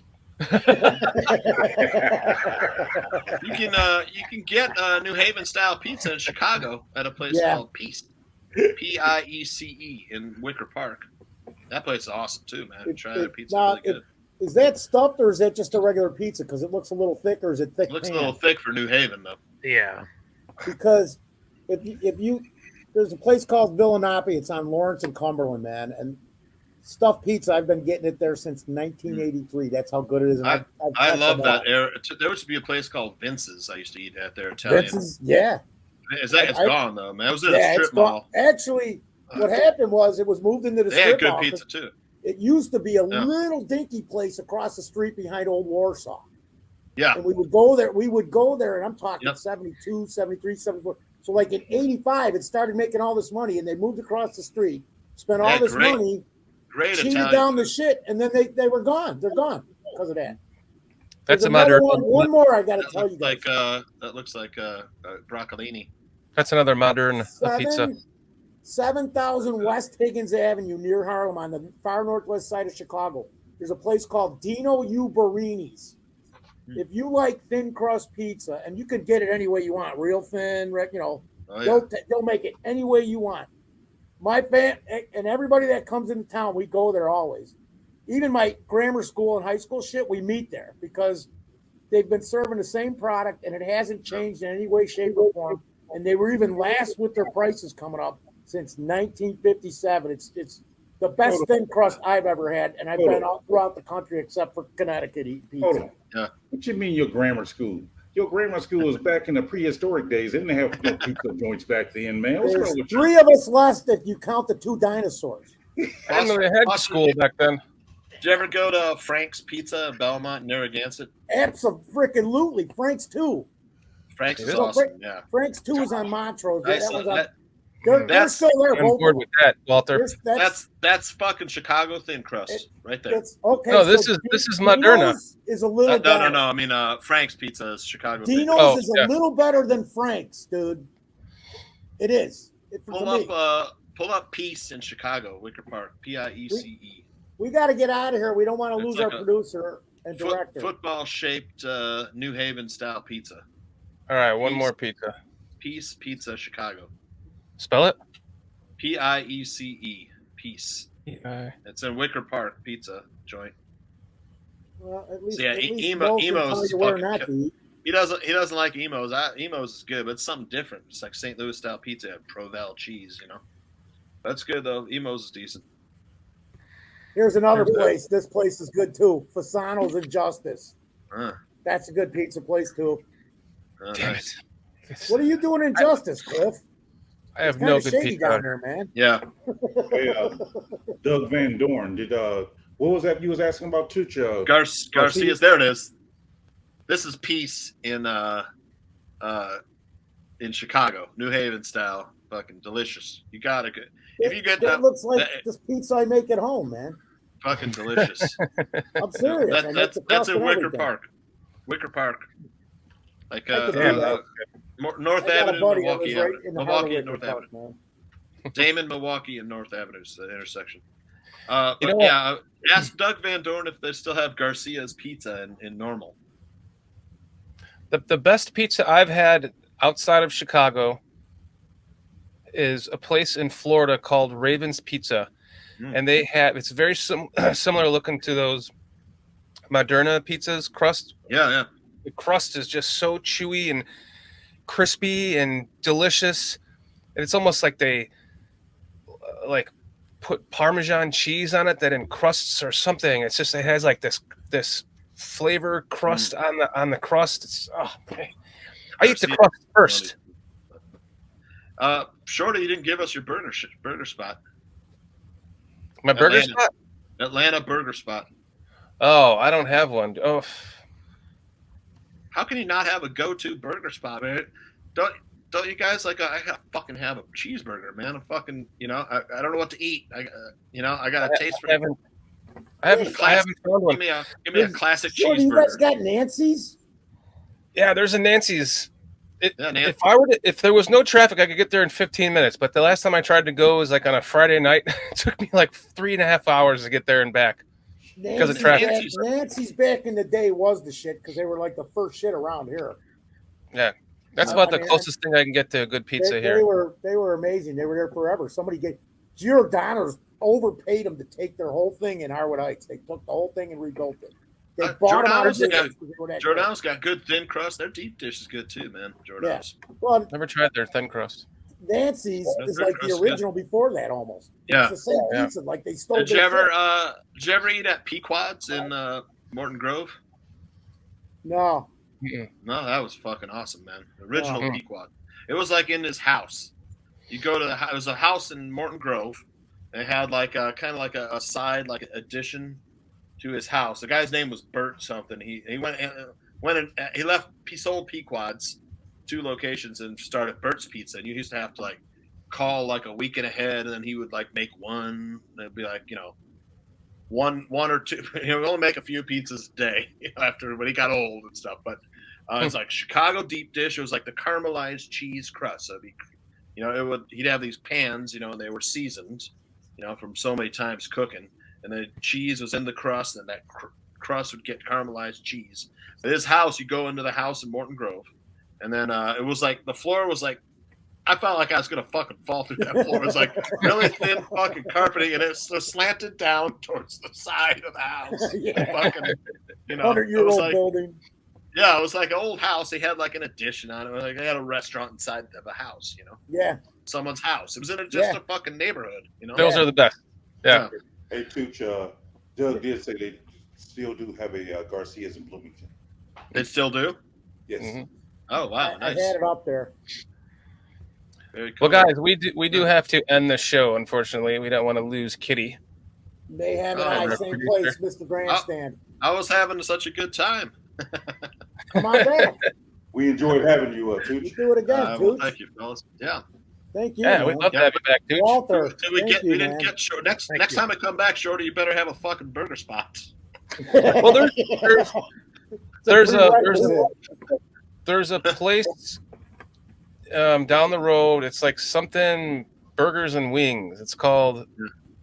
You can get New Haven style pizza in Chicago at a place called Piece, Piece in Wicker Park. That place is awesome too, man. Try their pizza, really good. Is that stuffed or is that just a regular pizza? Because it looks a little thick, or is it thick? It looks a little thick for New Haven though. Yeah. Because if you there's a place called Villanopi. It's on Lawrence and Cumberland, man, and stuffed pizza. I've been getting it there since 1983. That's how good it is. And I love that era. There used to be a place called Vince's. I used to eat at there. Italian. Vince's, yeah. It's gone though, man. It was in a strip mall. Actually, what happened was it was moved into the strip mall. They had good pizza too. It used to be a little dinky place across the street behind Old Warsaw. Yeah. And we would go there, and I'm talking 72, 73, 74. So like in 85, it started making all this money, and they moved across the street, spent all this money, cheated down the shit, and then they were gone. They're gone because of that. That's a Modern. One more I got to tell you guys. That looks like broccolini. That's another Modern pizza. 7,000 West Higgins Avenue near Harlem on the far northwest side of Chicago. There's a place called Dino U Barini's. If you like thin crust pizza, and you can get it any way you want, real thin, they'll make it any way you want. My fan and everybody that comes into town, we go there always. Even my grammar school and high school shit, we meet there because they've been serving the same product and it hasn't changed in any way, shape, or form. And they were even last with their prices coming up since 1957. It's the best thin crust I've ever had, and I've been all throughout the country except for Connecticut eating pizza. Yeah. What you mean your grammar school? Your grammar school was back in the prehistoric days. They didn't have no pizza joints back then, man. What's There's three of us left if you count the two dinosaurs. I didn't know they had school back then. Did you ever go to Frank's Pizza in Belmont, Narragansett? Absolutely. Frank's too. Frank's is awesome, yeah. Frank's 2 is on Montrose. They're still there. I'm bored with that, Walter. That's fucking Chicago thin crust right there. Okay. No, this is Moderna. Is a little better. No. I mean, Frank's Pizza is Chicago. Dino's is a little better than Frank's, dude. It is. Pull up Piece in Chicago, Wicker Park. Piece. We got to get out of here. We don't want to lose our producer and director. Football-shaped New Haven style pizza. All right, one more pizza. Piece Pizza, Chicago. Spell it. Piece. Piece. It's in Wicker Park Pizza joint. Well, at least, Emo's fucking. He doesn't like Emo's. Emo's is good, but it's something different. It's like St. Louis style pizza, Provel cheese. That's good though. Emo's is decent. Here's another place. This place is good too. Fasano's and Justice. That's a good pizza place too. Damn it. What are you doing in Justice, Cliff? I have It's no kinda good shady pizza. down there, man. Yeah. Hey, Doug Van Dorn, what was that you was asking about, Tooch? Garcia's. There it is. This is Peace in Chicago, New Haven style, fucking delicious. You gotta get if you get that looks like this pizza I make at home, man. fucking delicious. I'm serious. That's in Wicker Park. Wicker Park, like North Avenue, Milwaukee Avenue, Milwaukee and North Avenue. Damon, Milwaukee, and North Avenue is the intersection. Ask Doug Van Dorn if they still have Garcia's Pizza in Normal. The best pizza I've had outside of Chicago is a place in Florida called Raven's Pizza, and it's very similar looking to those Moderna pizzas crust. Yeah. The crust is just so chewy and crispy and delicious, and it's almost like they put Parmesan cheese on it that encrusts or something. It has like this flavor crust on the crust. It's man. I eat the crust first. Shorty, you didn't give us your burger spot. My burger spot? Atlanta burger spot. Oh, I don't have one. Oh, how can you not have a go-to burger spot, man? Don't you guys I gotta fucking have a cheeseburger, man? I don't know what to eat. I got a taste for it. I haven't found one. Give me a classic cheeseburger. You guys got Nancy's? Yeah, there's a Nancy's. If there was no traffic, I could get there in 15 minutes. But the last time I tried to go was like on a Friday night. It took me like 3.5 hours to get there and back because of traffic. Nancy's back in the day was the shit because they were like the first shit around here. Yeah, that's about the closest thing I can get to a good pizza here. They were amazing. They were there forever. Giordano's overpaid them to take their whole thing in Harwood Heights. They took the whole thing and rebuilt it. They bought them out of Giordano's got good thin crust. Their deep dish is good too, man. Giordano's. Yeah. Well, never tried their thin crust. Nancy's is like the original before that almost. Yeah. It's the same pizza. Like they stole. Did you ever eat at Pequod's in Morton Grove? No. No, that was fucking awesome, man. Original Pequod. It was like in his house. You go to it was a house in Morton Grove. It had like a kind of like a side like addition to his house. The guy's name was Bert something. He sold Pequod's 2 locations and started Bert's Pizza. And you used to have to like call like a weekend ahead, and then he would like make one. And it'd be like one or two. He would only make a few pizzas a day after when he got old and stuff. But it's like Chicago deep dish. It was like the caramelized cheese crust. So he'd have these pans, and they were seasoned, from so many times cooking. And the cheese was in the crust, and that crust would get caramelized cheese. At his house, you go into the house in Morton Grove, and then it was like the floor was like, I felt like I was gonna fucking fall through that floor. It was like really thin fucking carpeting, and it was slanted down towards the side of the house. Fucking, 100-year-old building. Yeah, it was like an old house. They had like an addition on it. Like they had a restaurant inside of a house. Yeah. Someone's house. It was in a fucking neighborhood. Those are the best. Yeah. Hey, Tooch, Doug did say they still do have a Garcia's in Bloomington. They still do? Yes. Mm-hmm. Oh, wow. I Nice. had it up there. Very cool. Well, guys, we do have to end the show, unfortunately. We don't want to lose Kitty. Mayhem and I, same place, Mr. Grandstand. I was having such a good time. Come on back. We enjoyed having you, Tooch. You do it again, Tooch. Thank you, fellas. Yeah. Thank you. Yeah, we'd love to have you back, Tooch. Walter, We didn't get short. Next time I come back, Shorty, you better have a fucking burger spot. Well, there's a place down the road. It's like something Burgers and Wings. It's called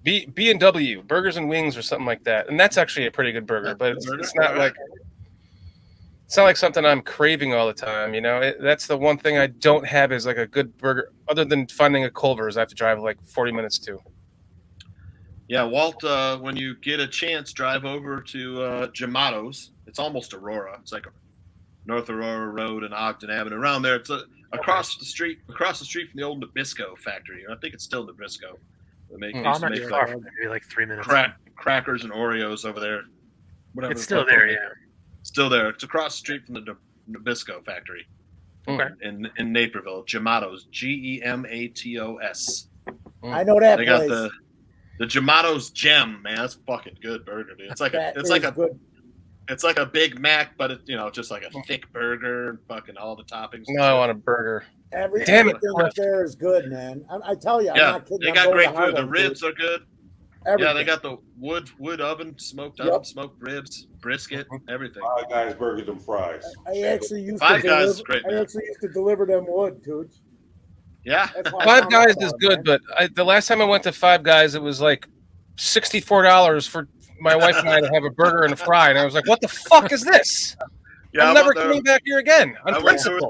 B&W Burgers and Wings or something like that. And that's actually a pretty good burger, but it's not like something I'm craving all the time. That's the one thing I don't have is like a good burger, other than finding a Culver's. I have to drive like 40 minutes to. Yeah, Walt, when you get a chance, drive over to Gemato's. It's almost Aurora. It's like North Aurora Road and Ogden Avenue. Around there, it's across the street from the old Nabisco factory. I think it's still Nabisco. They used to make maybe like 3 minutes. Crackers and Oreos over there. Whatever. It's still there, yeah. Still there. It's across the street from the Nabisco factory. in Naperville. Gematos, Gematos. I know that They place. got the Gematos Gem, man. That's fucking good burger, dude. It's like a Big Mac, but it, just like a thick burger and fucking all the toppings. No, I want a burger. Everything up there is good, man. I tell you, I'm not kidding. They got great food. The ribs are good. Everything. Yeah, they got the wood oven, smoked ribs, brisket, everything. Five Guys burgers and fries. I actually used Five Guys is great, man. I actually used to deliver them wood, dude. Yeah. Five Guys is good, but the last time I went to Five Guys, it was like $64 for my wife and I to have a burger and a fry, and I was like, "What the fuck is this? Yeah, I'm never coming back here again." On principle.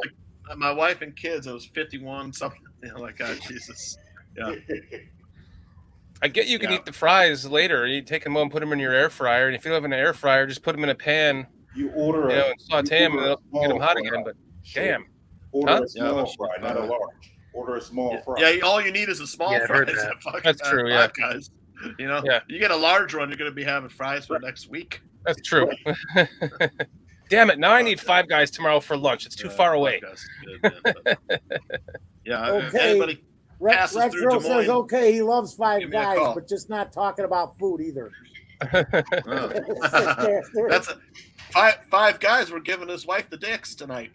My wife and kids, it was 51 something. Like, God, Jesus. Yeah. I get you can eat the fries later. You take them home and put them in your air fryer, and if you don't have an air fryer, just put them in a pan. You order and saute them, and they'll get them hot again. But damn, order a small fry, not a large. Order a small fry. Yeah, all you need is a small fry. That's true. Yeah, Guys. You get a large one, you're going to be having fries for next week. That's true. Damn it! Now I need Five Guys tomorrow for lunch. It's too far away. Yeah. Okay. Anybody passes through Des Moines, says okay. He loves Five Guys, but just not talking about food either. That's Five Guys were giving his wife the dicks tonight.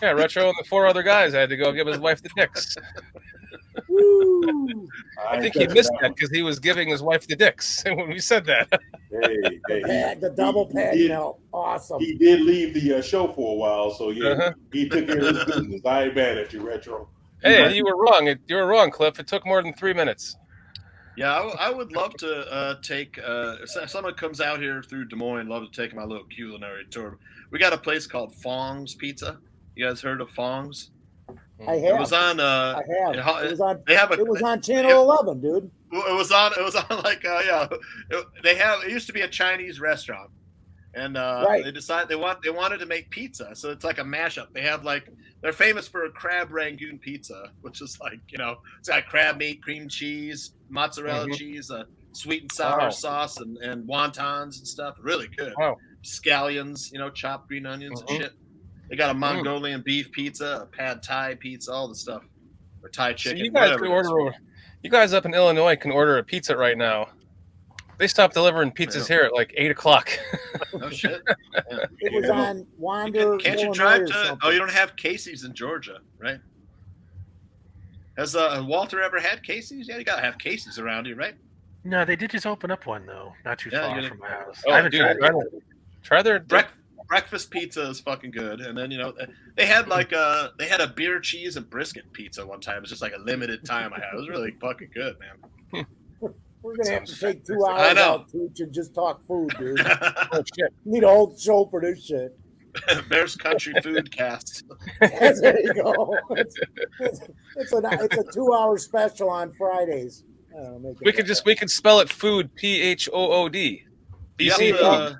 Yeah, Retro and the 4 other guys had to go give his wife the dicks. I think he missed that because he was giving his wife the dicks when we said that. The double pad melt. Awesome. He did leave the show for a while, so yeah, he took care of his business. I ain't mad at you, Retro. Hey, you were wrong. You were wrong, Cliff. It took more than 3 minutes. Yeah, I would love to take if someone comes out here through Des Moines, love to take my little culinary tour. We got a place called Fong's Pizza. You guys heard of Fong's? I have. It was on. I have. It was on. It was on Channel 11, dude. It was on like It used to be a Chinese restaurant, and they decided they wanted to make pizza, so it's like a mashup. They have they're famous for a crab rangoon pizza, which is it's got crab meat, cream cheese, mozzarella cheese, sweet and sour sauce, and wontons and stuff. Really good. Wow. Scallions, chopped green onions and shit. They got a Mongolian beef pizza, a pad Thai pizza, all the stuff, or Thai chicken. So you guys up in Illinois can order a pizza right now. They stopped delivering pizzas here at 8:00. Oh shit! Yeah. It was on Wander. Can't you drive to? Oh, you don't have Casey's in Georgia, right? Has Walter ever had Casey's? Yeah, you gotta have Casey's around you, right? No, they did just open up one though, not too far from my house. Oh, I haven't tried it. Try their breakfast pizza is fucking good, and then they had they had a beer, cheese, and brisket pizza one time. It was just like a limited time I had. It was really fucking good, man. We're gonna have to take 2 hours out to just talk food, dude. Oh shit! Need a whole show for this shit. Bears Country Foodcast. There you go. It's a 2-hour special on Fridays. We could spell it food, PHOOD. BCP.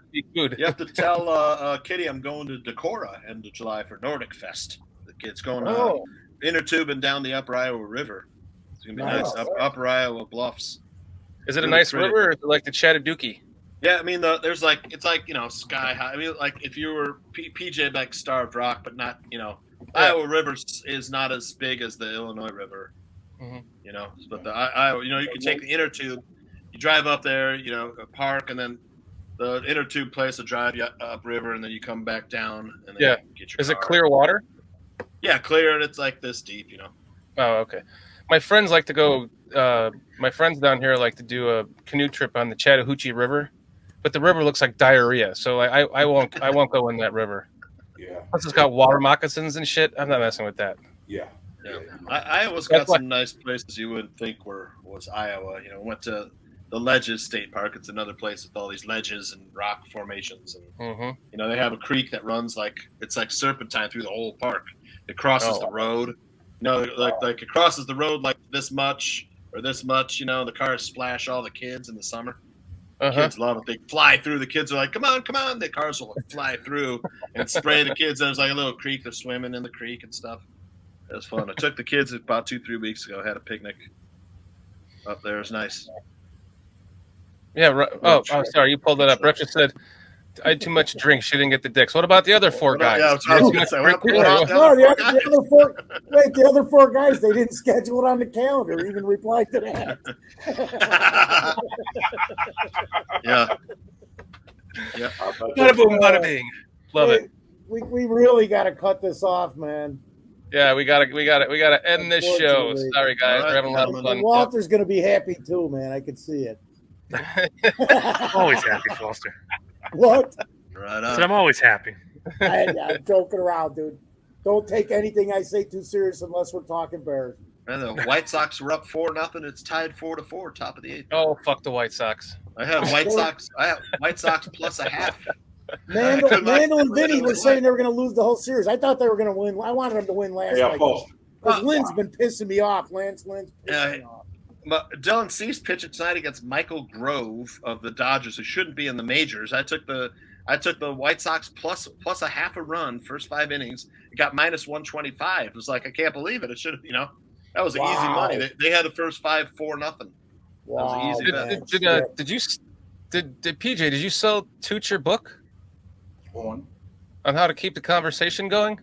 You have to tell Kitty I'm going to Decorah end of July for Nordic Fest. The kid's going inner tubing down the Upper Iowa River. It's gonna be nice. Upper Iowa Bluffs. Is it a nice river, or is it like the Chattahoochee? Yeah, I mean, there's it's sky high. I mean, if you were PJ Starved Rock, but not Iowa River is not as big as the Illinois River. But the Iowa, you can take the inner tube, you drive up there, park, and then the inner tube place will drive you up river, and then you come back down. And then get your Is car. it clear water? Yeah, clear, and it's like this deep, Oh, okay. My friends like to go. My friends down here like to do a canoe trip on the Chattahoochee River, but the river looks like diarrhea, so I won't go in that river. Yeah. Plus, it's got water moccasins and shit. I'm not messing with that. Yeah. Iowa's got some nice places you would think was Iowa. Went to the Ledges State Park. It's another place with all these ledges and rock formations, and they have a creek that runs it's like serpentine through the whole park. It crosses the road. Like it crosses the road like this much or this much. The cars splash all the kids in the summer. Kids love it. They fly through. The kids are like, "Come on, come on!" The cars will fly through and spray the kids. There's like a little creek. They're swimming in the creek and stuff. It was fun. I took the kids about 2-3 weeks ago. Had a picnic up there. It was nice. Yeah. Sorry. You pulled that up. Rep just said had too much drink. She didn't get the dicks. What about the other four guys? Yeah, You had too much drink? Or- The other four guys, they didn't schedule it on the calendar, even replied to that. Yeah. Bada boom, bada bing. Love it. We really got to cut this off, man. Yeah, we gotta end this show. Sorry, guys, we're having a lot of fun. And Walter's gonna be happy too, man. I can see it. Always happy, Foster. What? Right So I'm always happy. I'm joking around, dude. Don't take anything I say too serious unless we're talking Bears. And the White Sox were up 4-0. It's tied 4-4, top of the 8th. Oh, fuck the White Sox. I have White Sox. White Sox plus a half. Mandel and Vinny were saying they were going to lose the whole series. I thought they were going to win. I wanted them to win last night. Because Lynn's been pissing me off. Lynn's pissing me off. But Dylan Cease pitching tonight against Michael Grove of the Dodgers, who shouldn't be in the majors. I took the White Sox plus a half a run first 5 innings. It got minus 125. It was like, I can't believe it. It should have, that was easy money. They had the first 5 4-0. Wow. Did PJ? Did you sell Tooch your book On how to keep the conversation going?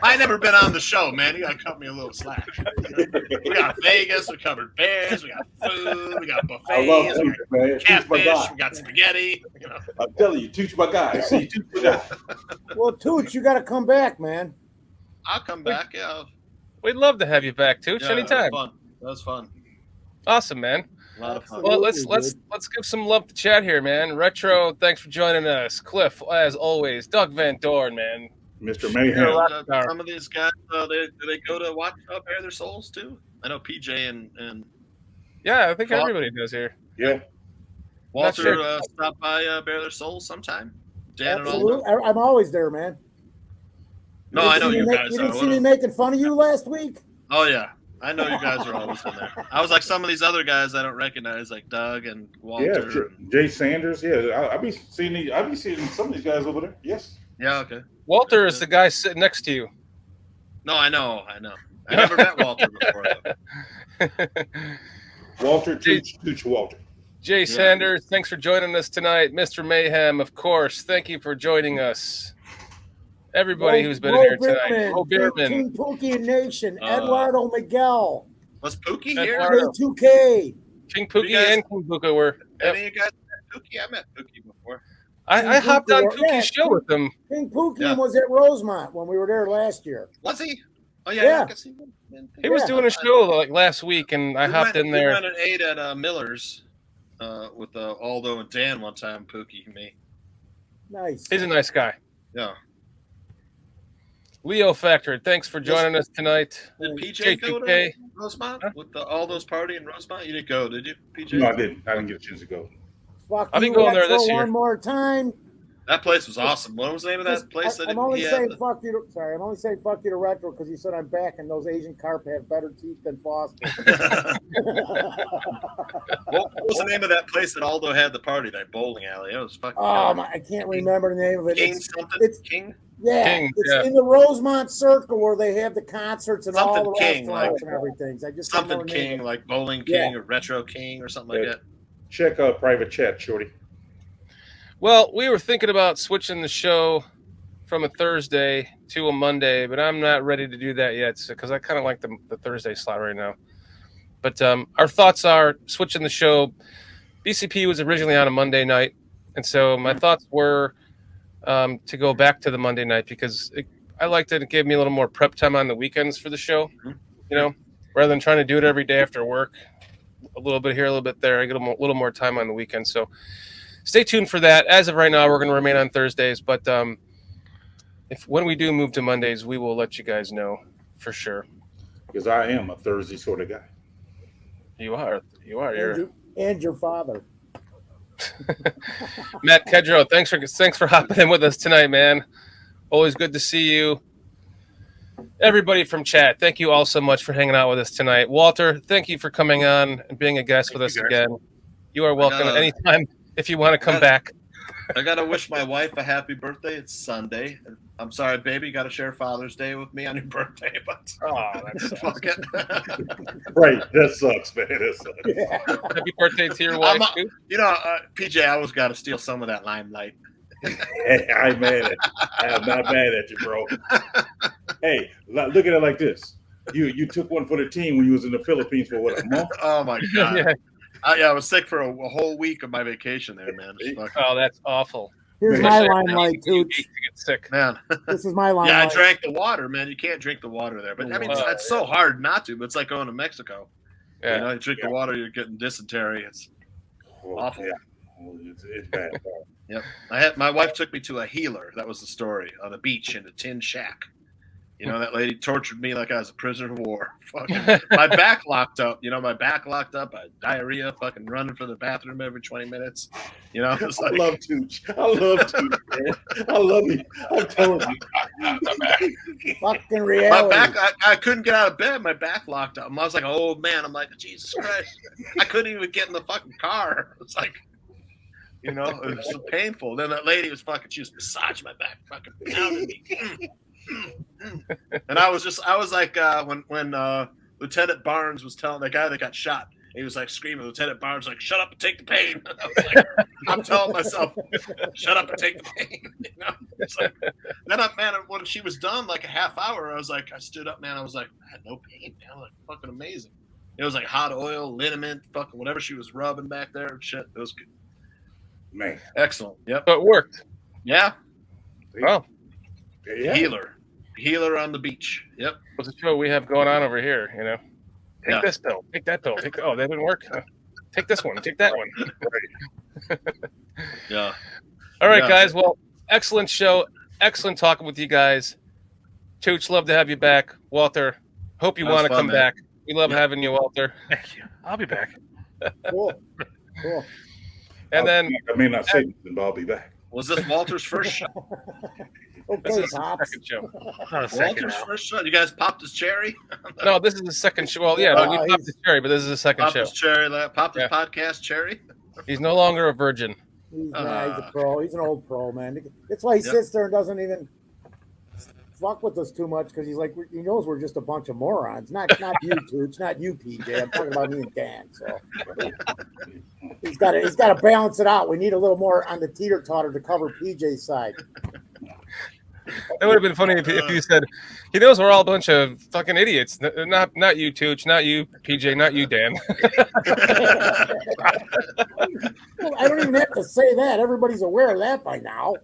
I never been on the show, man. You gotta cut me a little slack. We got Vegas, we covered Bears, we got food, we got buffets, I love Tooch, man. catfish, we got spaghetti. I'm telling you, Tooch my guy. See, Tooch my guy. Well, Tooch, you got to come back, man. I'll come back. Yeah, We'd love to have you back, Tooch, anytime. That was fun. Awesome, man. A lot of fun. Well, let's give some love to chat here, man. Retro, thanks for joining us. Cliff, as always. Doug Van Dorn, man. Mr. Mayhem. Some of these guys, do they go to watch Bare Their Souls too? I know PJ and yeah, I think everybody does here. Yeah. Walter stopped by Bare Their Souls sometime. Dan Absolutely. and all. I'm always there, man. No, I know you guys. You didn't see me making fun of you last week? Oh yeah. I know you guys are always in there. I was like some of these other guys I don't recognize, like Doug and Walter. Yeah, Jay Sanders. Yeah, I be seeing some of these guys over there. Yes. Yeah. Okay. Walter is the guy sitting next to you. No, I know. I never met Walter before. Walter, Tooch Walter. Jay Sanders, thanks for joining us tonight. Mr. Mayhem, of course. Thank you for joining us. Everybody who's been in here tonight. Bo Bierman. King Pookie Nation. Eduardo Miguel. Was Pookie here? J2K. King Pookie and King Pookie were. Any of you guys met Pookie? I met Pookie before. I hopped on Pookie's show with him. King Pookie was at Rosemont when we were there last year. Was he? Oh, yeah. I guess he was doing a show like last week, and I hopped in there. We went and ate at Miller's with Aldo and Dan one time, Pookie and me. Nice. He's a nice guy. Yeah. Leo Factor, thanks for joining us tonight. Did PJ go to Rosemont with the Aldo's party in Rosemont? You didn't go, did you, PJ? No, I didn't. I didn't get a chance to go. Fuck I'll be going there this year. One more time. That place was awesome. What was the name of that place? I'm only saying fuck you to Retro because you said I'm back and those Asian carp have better teeth than Foster. What was the name of that place that Aldo had the party? That bowling alley. It was fucking. I can't remember the name of it. King. Yeah, King, it's in the Rosemont Circle where they have the concerts and all the King, restaurants and everything. I just something King, like Bowling King or Retro King or something like that. Check out private chat, Shorty. Well, we were thinking about switching the show from a Thursday to a Monday, but I'm not ready to do that yet because I kind of like the Thursday slot right now. But our thoughts are switching the show. BCP was originally on a Monday night, and so my thoughts were to go back to the Monday night because I liked it. It gave me a little more prep time on the weekends for the show, rather than trying to do it every day after work. A little bit here, a little bit there. I get a little more time on the weekend. So stay tuned for that. As of right now, we're going to remain on Thursdays. But when we do move to Mondays, we will let you guys know for sure. Because I am a Thursday sort of guy. You are. And your father. Matt Kedro, thanks for hopping in with us tonight, man. Always good to see you. Everybody from chat, thank you all so much for hanging out with us tonight. Walter, thank you for coming on and being a guest with us again. You are welcome anytime if you want to come back. I gotta wish my wife a happy birthday. It's Sunday. I'm sorry, baby. You gotta share Father's Day with me on your birthday, but that's fuck it. Right, that sucks, man. That sucks. Yeah. Happy birthday to your wife, too. You know, PJ, I always got to steal some of that limelight. Hey, I'm mad at you. I'm not mad at you, bro. Hey, look at it like this. You took one for the team when you was in the Philippines for what, a month? Oh my god. Yeah. I was sick for a whole week of my vacation there, man. Oh, that's awful. Here's my limelight, Tooch. To get sick. Man. This is my limelight. Yeah, I drank the water, man. You can't drink the water there. But I mean, it's so hard not to. But it's like going to Mexico. Yeah. You know, you drink the water, you're getting dysentery. It's awful. Yeah. It's bad. Yep. My wife took me to a healer. That was the story, on the beach in a tin shack. You know, that lady tortured me like I was a prisoner of war. Fucking, my back locked up. You know, my back locked up. I had diarrhea, fucking running for the bathroom every 20 minutes. You know, it's like, I love Tooch. I love Tooch, man. I love you. I'm telling you. Fucking reality. my back, I couldn't get out of bed. My back locked up. I was like, oh man. I'm like, Jesus Christ. I couldn't even get in the fucking car. It's like, you know, it was so painful. Then that lady was fucking, she was massaging my back, fucking pounding me. And I was like, when Lieutenant Barnes was telling the guy that got shot, he was like screaming, Lieutenant Barnes, like, shut up and take the pain. I was like, I'm telling myself, shut up and take the pain. You know? It's like, then when she was done, like a half hour, I stood up, man. I was like, I had no pain, man. I was like, fucking amazing. It was like hot oil, liniment, fucking whatever she was rubbing back there and shit. It was good. Man. Excellent. Yep. But it worked. Yeah. Oh. Yeah. Healer on the beach. Yep. What's the show we have going on over here, you know? Take this pill. Take that pill. That didn't work. Take this one. Take that one. Yeah. All right, guys. Well, excellent show. Excellent talking with you guys. Tooch, love to have you back. Walter, hope you want to come back. We love having you, Walter. Thank you. I'll be back. Cool. And then I may not say anything, but I'll be back. Was this Walter's first show? this Okay, is the Pops. second show. Not a second Walter's now. first show. You guys popped his cherry? No, this is the second show. Well, yeah, but we popped the cherry, but this is the second Popped show. his cherry. Popped his podcast cherry. He's no longer a virgin. He's a pro. He's an old pro, man. That's why he sits there and doesn't even fuck with us too much, because he's like, he knows we're just a bunch of morons. Not you, Tooch, not you, PJ. I'm talking about me and Dan. So he's got to balance it out. We need a little more on the teeter-totter to cover PJ's side. That would have been funny if you said, he knows we're all a bunch of fucking idiots. Not you, Tooch, not you, PJ, not you, Dan. Well, I don't even have to say that. Everybody's aware of that by now.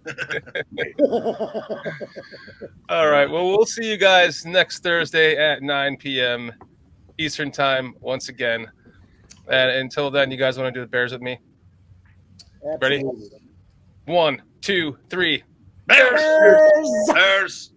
All right. Well, we'll see you guys next Thursday at 9 p.m. Eastern time once again. And until then, you guys want to do the Bears with me? Absolutely. Ready? 1, 2, 3. Bears! Bears!